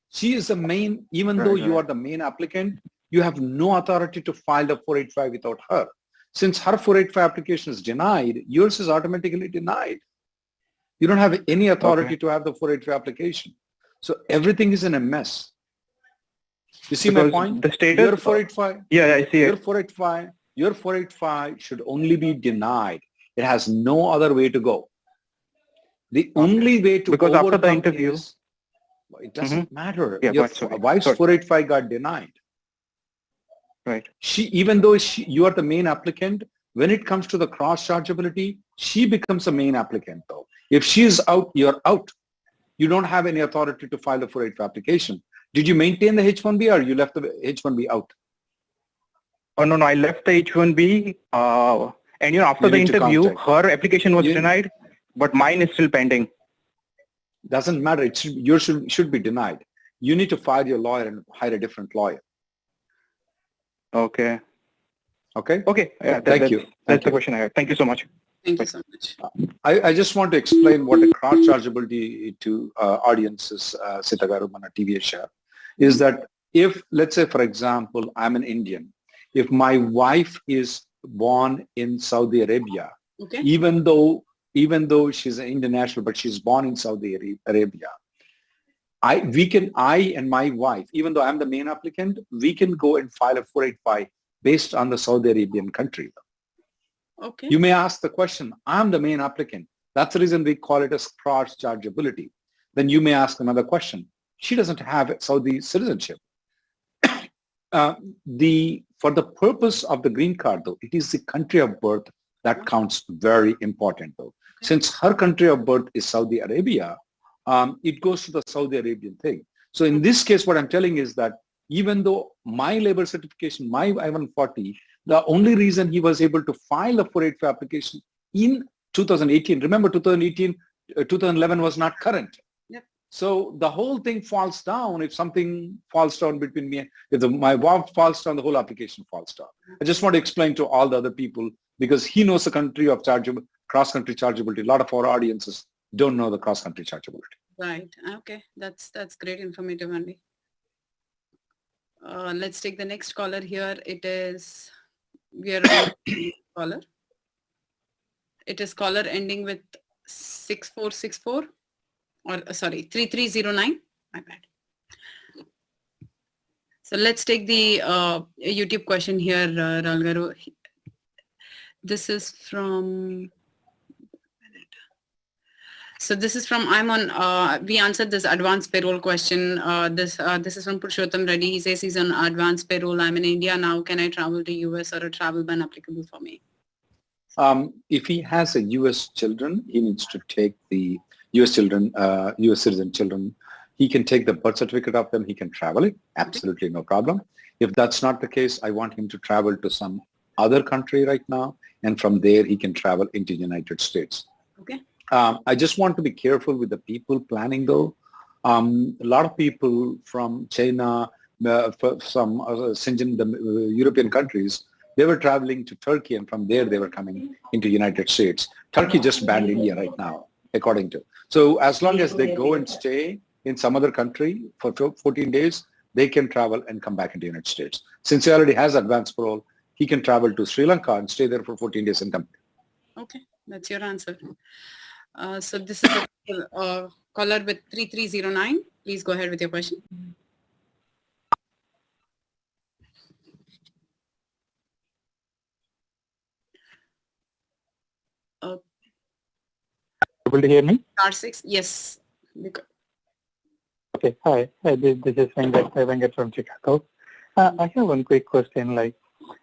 She is the main, even though you are the main applicant, you have no authority to file the 485 without her. Since her 485 application is denied, yours is automatically denied. You don't have any authority to have the 485 application. So everything is in a mess. You see my point? The status, your 485, yeah, I see it. Your 485 should only be denied. It has no other way to go. The only way to because after the interview, it doesn't matter. Yeah, your wife's 485 got denied. Right. Even though you are the main applicant, when it comes to the cross-chargeability, she becomes the main applicant though. If she is out, you're out. You don't have any authority to file the 485 application. Did you maintain the H1B or you left the H1B out? Oh, no, I left the H1B. And after the interview, her application was denied, but mine is still pending. Doesn't matter. Yours should be denied. You need to fire your lawyer and hire a different lawyer. Okay. Okay? Okay. Yeah, Thank you. That's the question I had. Thank you so much. Thank you so much. I just want to explain what a cross-chargeability to audiences, 𝗧𝗔𝗟𝗪 𝗪𝗪 𝗪𝗧𝗛 is that if, let's say, for example, I'm an Indian. If my wife is born in Saudi Arabia, even though she's an Indian national, but she's born in Saudi Arabia, I and my wife, even though I'm the main applicant, we can go and file a 485 based on the Saudi Arabian country. Okay. You may ask the question, I'm the main applicant. That's the reason we call it as cross-chargeability. Then you may ask another question. She doesn't have Saudi citizenship. For the purpose of the green card, though, it is the country of birth that counts very important, though. Since her country of birth is Saudi Arabia, it goes to the Saudi Arabian thing. So in this case, what I'm telling is that even though my labor certification, my I-140, the only reason he was able to file a 485 application in 2018, remember 2011 was not current. Yep. So the whole thing falls down if something falls down between me, if my wife falls down, the whole application falls down. I just want to explain to all the other people because he knows the country of cross-country chargeability. A lot of our audiences don't know the cross-country chargeability. Right. Okay. That's great informative, Andy. Let's take the next caller here. We are on caller. It is caller ending with 6464 or sorry, 3309. My bad. So let's take the YouTube question here, Rahul Garu. This is from. So this is from, we answered this advanced payroll question. This is from Purushottam Reddy. He says he's on advanced payroll. I'm in India now. Can I travel to US or a travel ban applicable for me? If he has a US children, he needs to take the US children, US citizen children. He can take the birth certificate of them. He can travel it. Absolutely no problem. If that's not the case, I want him to travel to some other country right now. And from there, he can travel into the United States. Okay. I just want to be careful with the people planning though. A lot of people from China, some the European countries, they were traveling to Turkey and from there they were coming into United States. Turkey just banned India right now, according to. So as long as they go and stay in some other country for 14 days, they can travel and come back into the United States. Since he already has advance parole, he can travel to Sri Lanka and stay there for 14 days and come. Okay, that's your answer. So this is a caller with 3309. Please go ahead with your question. Able to hear me? R6, yes. Okay, hi. This is Venkat from Chicago. I have one quick question.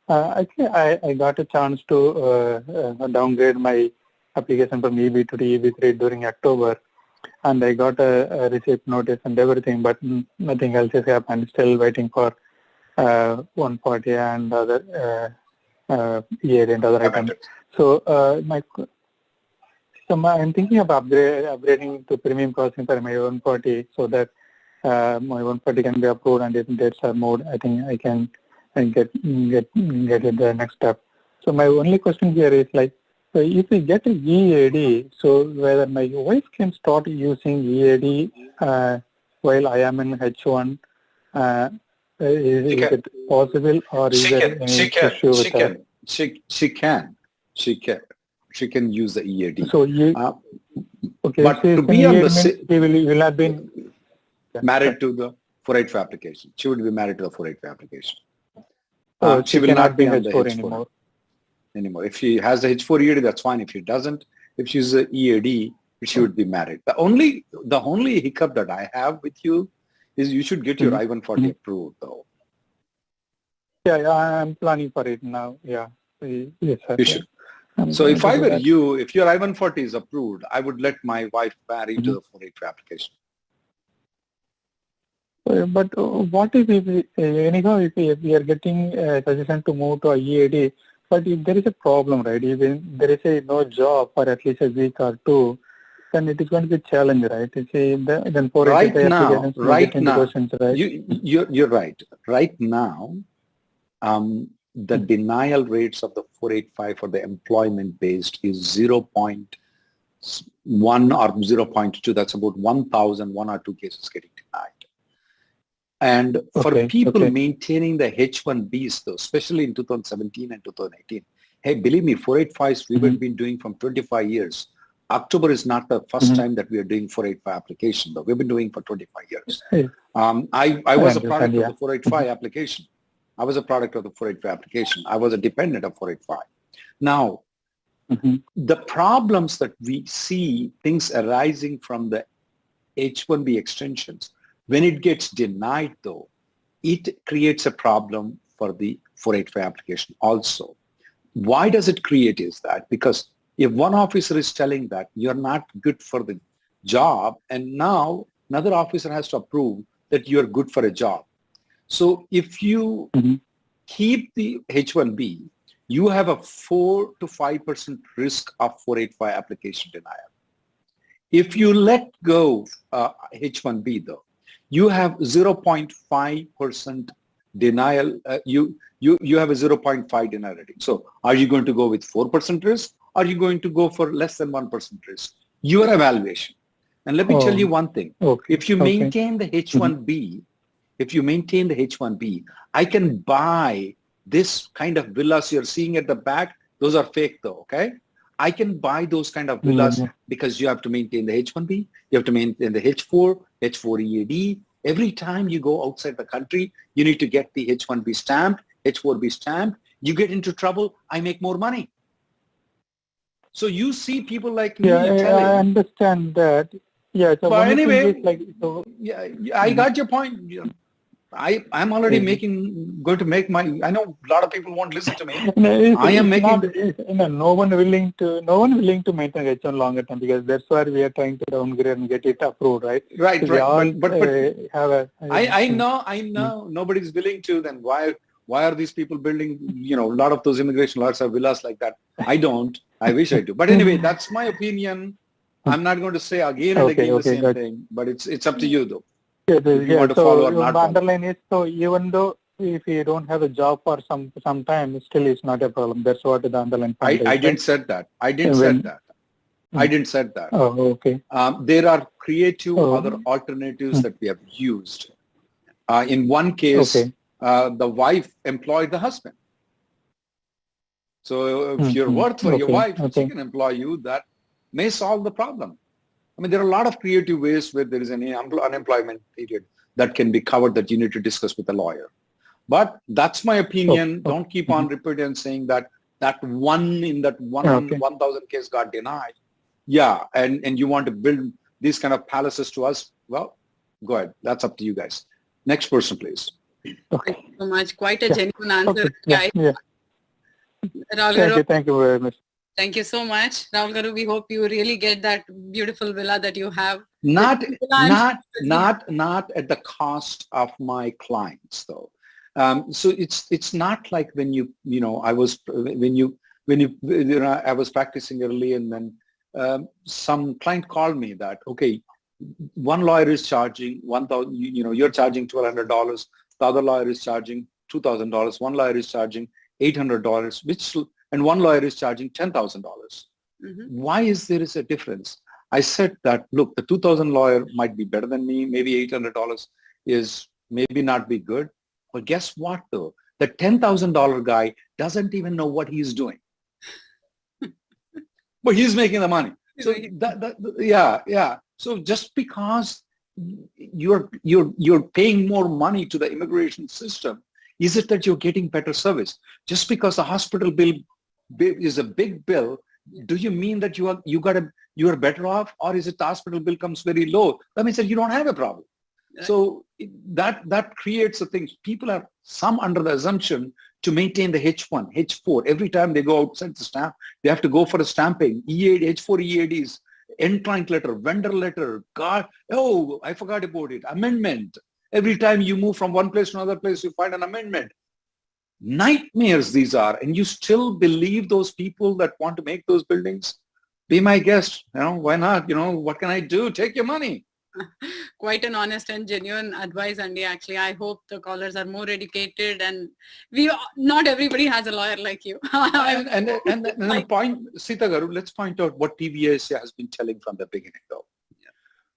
Actually, I got a chance to downgrade my application from EB to EB3 during October, and I got a receipt notice and everything, but nothing else has happened. Still waiting for 140 and other EAD and other items. So I'm thinking of upgrading to premium processing for my 𝗏𝗧𝗪 so that my 𝗏𝗧𝗪 can be approved, and if dates are moved, I think I can get it the next step. So my only question here is like, so if we get an EAD, so whether my wife can start using EAD while I am in H1, is it possible, or is there any issue with that? She can use the EAD. So okay, but to be on the he will have been married to the 𝗏𝗪𝗘 application. She would be married to the 𝗏𝗪𝗘 application. She will not be on the H4 anymore. If she has the H4 EAD, that's fine. If she doesn't, if she's a EAD, she would be married. The only hiccup that I have with you is you should get your I-140 approved, though. Yeah, I'm planning for it now. Yeah, yes, sir. You should. So if I were you, if your I-140 is approved, I would let my wife marry to the 𝗏𝗪𝗘 application. But what if anyhow if we are getting a suggestion to move to a EAD, but if there is a problem, right? Even there is no job for at least a week or two, then it is going to be a challenge, right? You see, then for right now, you're right. Right now, the denial rates of the 485 for the employment based is 0.1 or 0.2. That's about 1,000, 1 or 2 cases getting denied. And for people maintaining the H1Bs, though, especially in 2017 and 2018, hey, believe me, 485s we've been doing from 25 years. October is not the first time that we are doing 485 application, though. We've been doing for 25 years. I was a product of the 485 application. I was a product of the 485 application. I was a dependent of 485. Now, the problems that we see, things arising from the H1B extensions, when it gets denied, though, it creates a problem for the 485 application also. Why does it create is that because if one officer is telling that you're not good for the job, and now another officer has to approve that you're good for a job. So if you keep the H1B, you have a 4 to 5% risk of 485 application denial. If you let go H1B, though, you have 0.5% denial. You have a 0.5 denial rating. So are you going to go with 4% risk? Or are you going to go for less than 1% risk? Your evaluation. And let me tell you one thing. If you maintain the H1B, I can buy this kind of villas you're seeing at the back. Those are fake, though, okay? I can buy those kind of villas because you have to maintain the H1B, you have to maintain the H4 EAD. Every time you go outside the country, you need to get the H1B stamped, H4B stamped. You get into trouble, I make more money. So you see people like me telling. I understand that. Yeah, so but anyway, I Mm. got your point. I'm already going to make my. I know a lot of people won't listen to me. I am making. No one willing to maintain H1 longer term, because that's why we are trying to downgrade and get it approved, right? Right. But have a. I know. Nobody's willing to. Then why are these people building? A lot of those immigration lawyers have villas like that. I don't. I wish I do. But anyway, that's my opinion. I'm not going to say again and again the same thing. But it's up to you, though. If you want to follow or not. The underline is, so even though if you don't have a job for some time, still it's not a problem. That's what the underline point is. I didn't say that. I didn't say that. Oh, okay. There are creative other alternatives that we have used. In one case, the wife employed the husband. So if you're worth for your wife, she can employ you. That may solve the problem. I mean, there are a lot of creative ways where there is an unemployment period that can be covered that you need to discuss with a lawyer. But that's my opinion. Don't keep on repeating and saying that one in that 1,000 case got denied. Yeah, and you want to build these kind of palaces to us? Well, go ahead. That's up to you guys. Next person, please. Thank you so much. Quite a genuine answer, guys. Thank you very much. Thank you so much, Rahul Garu. We hope you really get that beautiful villa that you have. Not at the cost of my clients, though. So it's not like when I was practicing early, and then some client called me that, okay, one lawyer is charging 1,000, you're charging $1,200, the other lawyer is charging $2,000, one lawyer is charging $800, and one lawyer is charging $10,000. Why is there a difference? I said that, look, the 2,000 lawyer might be better than me, maybe $800 is maybe not be good, but guess what though? The $10,000 guy doesn't even know what he's doing, but he's making the money. So yeah. So just because you're paying more money to the immigration system, is it that you're getting better service? Just because the hospital bill is a big bill, do you mean that you are better off, or is it the hospital bill comes very low? That means that you don't have a problem. So that creates a thing. People are some under the assumption to maintain the H1, H4. Every time they go outside the stamp, they have to go for a stamping. EAD, H4 EADs, end client letter, vendor letter, oh, I forgot about it, amendment. Every time you move from one place to another place, you find an amendment. Nightmares these are, and you still believe those people that want to make those buildings? Be my guest, why not? What can I do? Take your money. Quite an honest and genuine advice, Andy. Actually, I hope the callers are more educated, and not everybody has a lawyer like you. and the point, 𝗧𝗔 Garu, let's point out what TVASIA has been telling from the beginning though.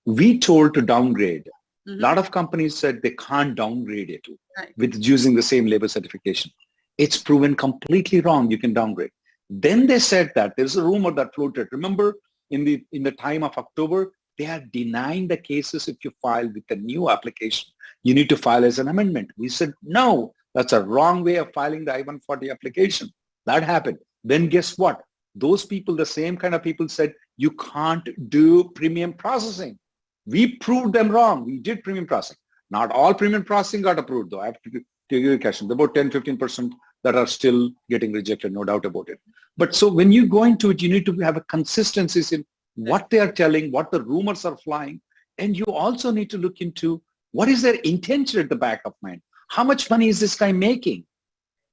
We told to downgrade. A lot of companies said they can't downgrade it with using the same labor certification. It's proven completely wrong. You can downgrade. Then they said that there's a rumor that floated. Remember, in the time of October, they are denying the cases if you file with a new application. You need to file as an amendment. We said, no, that's a wrong way of filing the I-140 application. That happened. Then guess what? Those people, the same kind of people said, you can't do premium processing. We proved them wrong. We did premium processing. Not all premium processing got approved though. I have to give you a question. About 10-15% that are still getting rejected, no doubt about it. But so when you go into it, you need to have a consistency in what they are telling, what the rumors are flying. And you also need to look into what is their intention at the back of mind. How much money is this guy making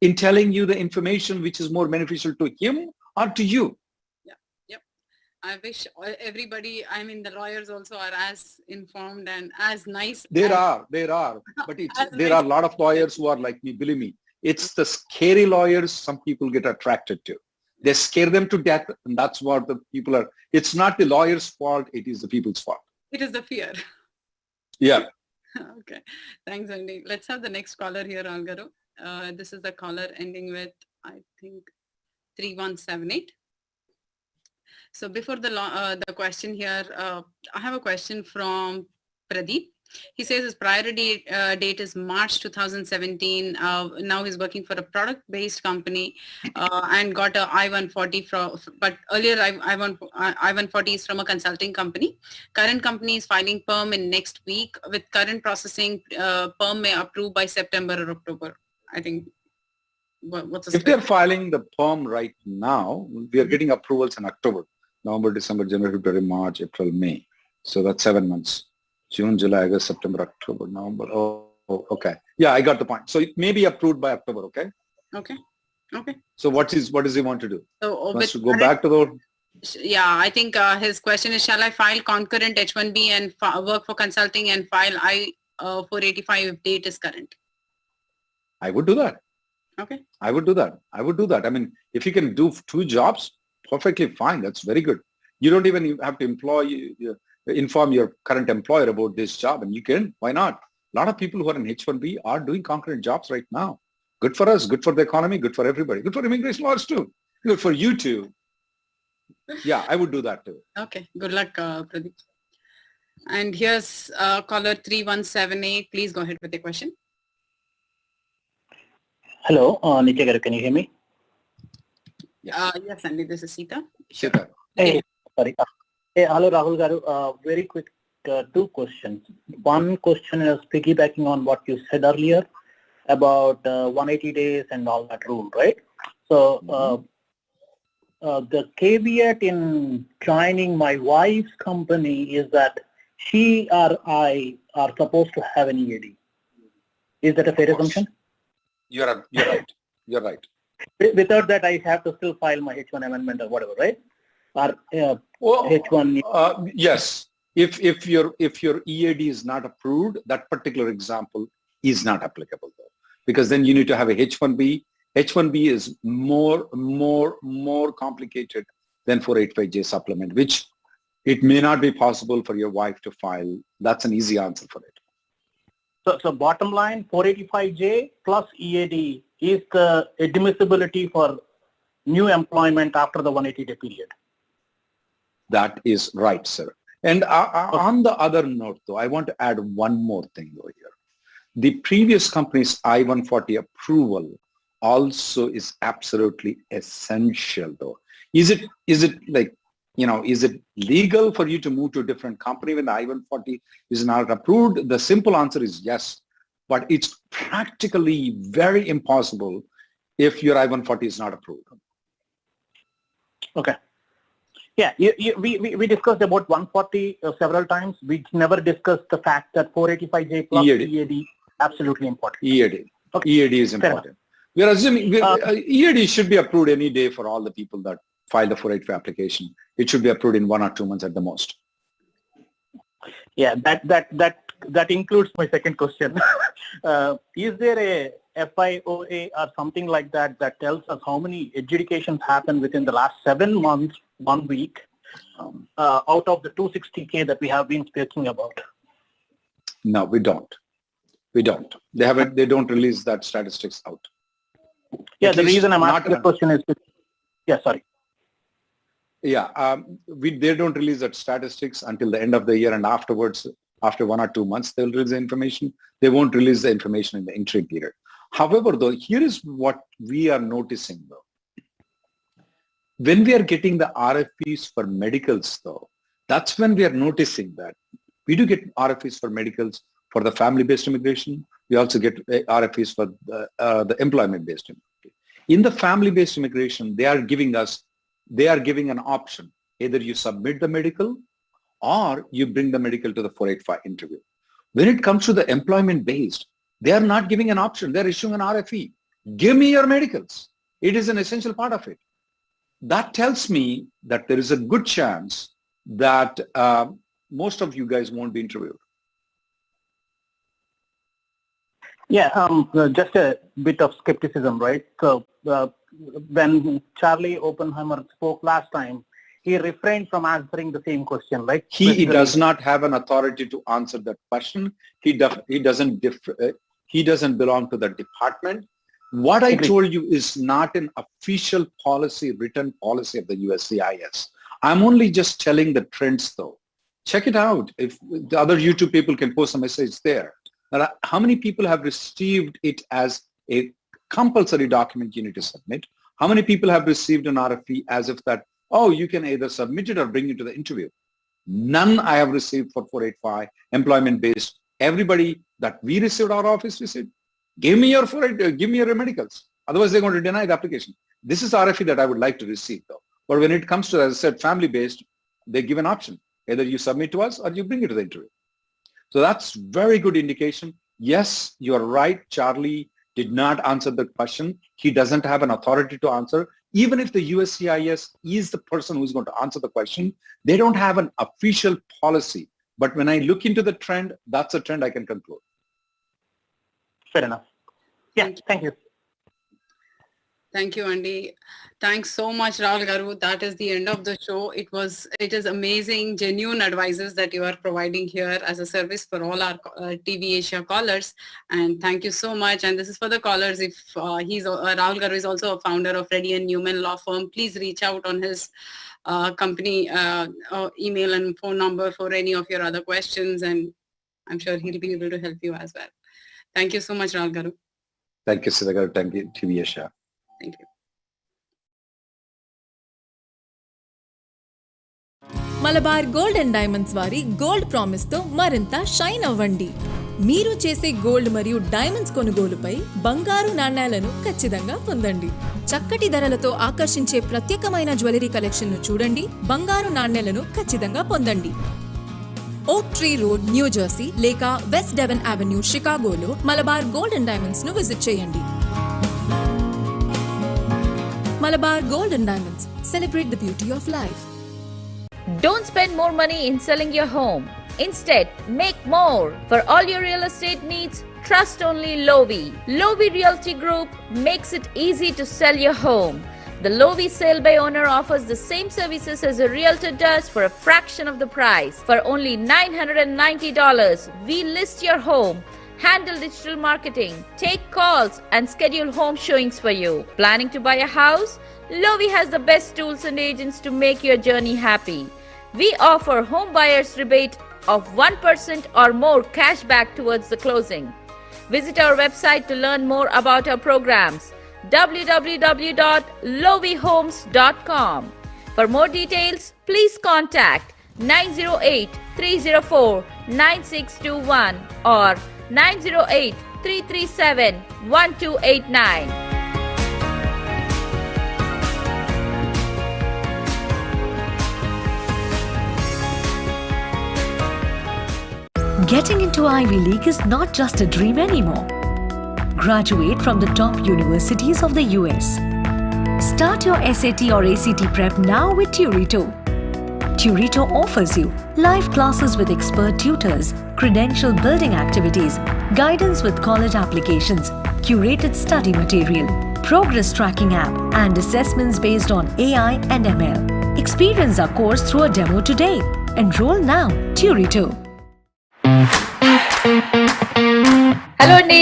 in telling you the information which is more beneficial to him or to you? I wish everybody, the lawyers also are as informed and as nice. There are. But there are a lot of lawyers who are like me, believe me. It's the scary lawyers some people get attracted to. They scare them to death, and that's what the people are. It's not the lawyer's fault, it is the people's fault. It is the fear. Yeah. Okay. Thanks, Andy. Let's have the next caller here, Rahul Garu. This is the caller ending with, I think, 3178. So before the question here, I have a question from Pradeep. He says his priority date is March 2017. Now he's working for a product-based company and got a I-140 but earlier I-140 is from a consulting company. Current company is filing perm in next week. With current processing, perm may approve by September or October. I think. If they're filing the perm right now, we are getting approvals in October. November, December, January, February, March, April, May. So that's 7 months. June, July, August, September, October, November. Oh, okay. Yeah, I got the point. So it may be approved by October, okay? Okay. So what does he want to do? So wants to go back to the... Yeah, I think his question is, shall I file concurrent H1B and work for consulting and file I-485 if date is current? I would do that. Okay. I would do that. I mean, if you can do 2 jobs, perfectly fine. That's very good. You don't even have to inform your current employer about this job, and you can. Why not? A lot of people who are in H1B are doing concurrent jobs right now. Good for us, good for the economy, good for everybody, good for immigration laws too, good for you too. Yeah, I would do that too. Okay, good luck, Pradeep. And here's caller 3178. Please go ahead with the question. Hello, Nitya Garu, can you hear me? Yes, Andy, this is Sita. Sure. Hey, sorry. Hey, hello, Rahul Garu. Very quick, 2 questions. One question is piggybacking on what you said earlier about 180 days and all that rule, right? So the caveat in joining my wife's company is that she or I are supposed to have an EAD. Is that a fair assumption? You're right. You're right. Without that, I have to still file my H1 amendment or whatever, right? Or H1. Yes. If your EAD is not approved, that particular example is not applicable though, because then you need to have a H1B. H1B is more complicated than 485J supplement, which it may not be possible for your wife to file. That's an easy answer for it. So bottom line, 485J plus EAD is the admissibility for new employment after the 180-day period. That is right, sir. And on the other note, though, I want to add one more thing over here. The previous company's I-140 approval also is absolutely essential, though. Is it like, is it legal for you to move to a different company when the I-140 is not approved? The simple answer is yes, but it's practically very impossible if your I-140 is not approved. Okay. Yeah, we discussed about 140 several times. We never discussed the fact that 485J plus EAD absolutely important. EAD. Okay. EAD is important. We are assuming EAD should be approved any day for all the people that file the 485 application. It should be approved in 1 or 2 months at the most. Yeah, that includes my second question. Is there a FIOA or something like that that tells us how many adjudications happened within the last 7 months, 1 week, out of the 260K that we have been speaking about? No, we don't. We don't. They don't release that statistics out. Yeah, the reason I'm asking the question is, sorry. Yeah, they don't release that statistics until the end of the year, and afterwards, after 1 or 2 months, they'll release the information. They won't release the information in the interim period. However, though, here is what we are noticing, though. When we are getting the RFPs for medicals, though, that's when we are noticing that we do get RFPs for medicals for the family-based immigration. We also get RFPs for the employment-based immigration. In the family-based immigration, they are giving an option. Either you submit the medical or you bring the medical to the 485 interview. When it comes to the employment-based, they are not giving an option. They're issuing an RFE. Give me your medicals. It is an essential part of it. That tells me that there is a good chance that most of you guys won't be interviewed. Yeah, just a bit of skepticism, right? So when Charlie Oppenheimer spoke last time, he refrained from answering the same question, right? He does not have an authority to answer that question. He doesn't belong to the department. What I told you is not an official policy, written policy of the USCIS. I'm only just telling the trends, though. Check it out. If the other YouTube people can post a message there. Now, how many people have received it as a compulsory document you need to submit? How many people have received an RFE as if that, oh, you can either submit it or bring it to the interview? None I have received for 485, employment-based. Everybody that we received, our office received, give me your medicals. Otherwise, they're going to deny the application. This is RFE that I would like to receive, though. But when it comes to, as I said, family-based, they give an option. Either you submit to us or you bring it to the interview. So that's very good indication. Yes, you're right. Charlie did not answer the question. He doesn't have an authority to answer. Even if the USCIS is the person who's going to answer the question, they don't have an official policy. But when I look into the trend, that's a trend I can conclude. Fair enough. Yeah, thank you. Thank you, Andy. Thanks so much, Rahul Garu. That is the end of the show. It is amazing, genuine advices that you are providing here as a service for all our TV Asia callers. And thank you so much. And this is for the callers. If Rahul Garu is also a founder of Reddy Neumann law firm, please reach out on his company email and phone number for any of your other questions. And I'm sure he'll be able to help you as well. Thank you so much, Rahul Garu. Thank you, Sudha Garu. Thank you, TV Asia. Thank you. Malabar Gold and diamonds వారి gold promise తో మరింత shine అవ్వండి. మీరు చేసే gold మరియు diamonds కొనుగోలుపై బంగారు నాణేలను ఖచ్చితంగా పొందండి. చక్కటి ధరలతో ఆకర్షించే ప్రత్యేకమైన జ్యువెలరీ కలెక్షన్ ను చూడండి. బంగారు నాణేలను ఖచ్చితంగా పొందండి. Oak tree road, New Jersey లేక వెస్ట్ డెవన్ అవెన్యూ, షికాగోలో మలబార్ గోల్డ్ అండ్ డైమండ్స్ ను విజిట్ చేయండి. Malabar Gold and Diamonds. Celebrate the beauty of life. Don't spend more money in selling your home. Instead, make more. For all your real estate needs, trust only 𝗟𝗏𝗪. 𝗟𝗏𝗪 Realty Group makes it easy to sell your home. The 𝗟𝗏𝗪 Sale by Owner offers the same services as a realtor does for a fraction of the price. For only $990, we list your home, handle digital marketing, take calls and schedule home showings for you. Planning to buy a house? 𝗟𝗏𝗪 has the best tools and agents to make your journey happy. We offer home buyers rebate of 1% or more cash back towards the closing. Visit our website to learn more about our programs, www.lohvihomes.com. For more details, please contact 908-304-9621 or 908-337-1289. Getting into Ivy League is not just a dream anymore. Graduate from the top universities of the US. Start your SAT or ACT prep now with 𝗟𝗏𝗘. 𝗟𝗏𝗘 offers you live classes with expert tutors, credential building activities, guidance with college applications, curated study material, progress tracking app, and assessments based on AI and ML. Experience our course through a demo today. Enroll now. 𝗟𝗏𝗘. Hello అండి,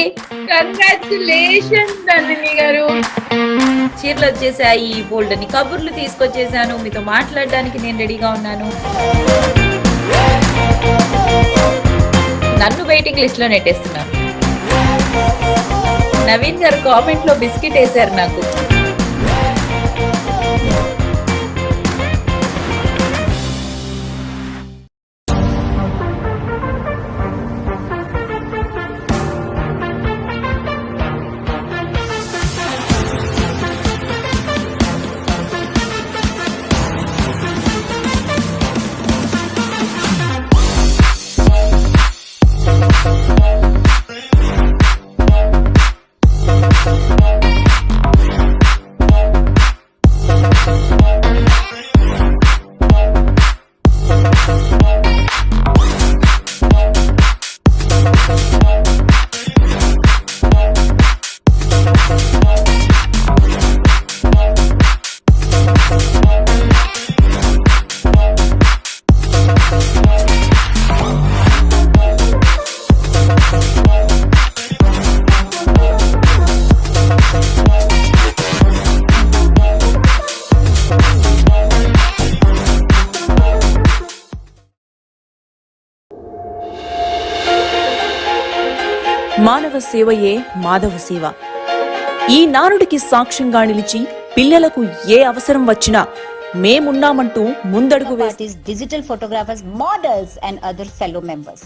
congratulations Nandini గారు. చీరలు వచ్చేసాయి, బోల్డ్ అని కబుర్లు తీసుకొచ్చేసాను. మీతో మాట్లాడడానికి నేను రెడీగా ఉన్నాను. నన్ను వెయిటింగ్ లిస్ట్ లో నెట్టేస్తున్నాను. నవీన్ గారు కామెంట్ లో బిస్కెట్ వేశారు నాకు. మానవ సేవయే మాధవ సేవ. ఈ నానుడికి సాక్ష్యంగా నిలిచి పిల్లలకు ఏ అవసరం వచ్చినా మేమున్నామంటూ ముందడుగు వేసి digital photographers, models and other fellow members.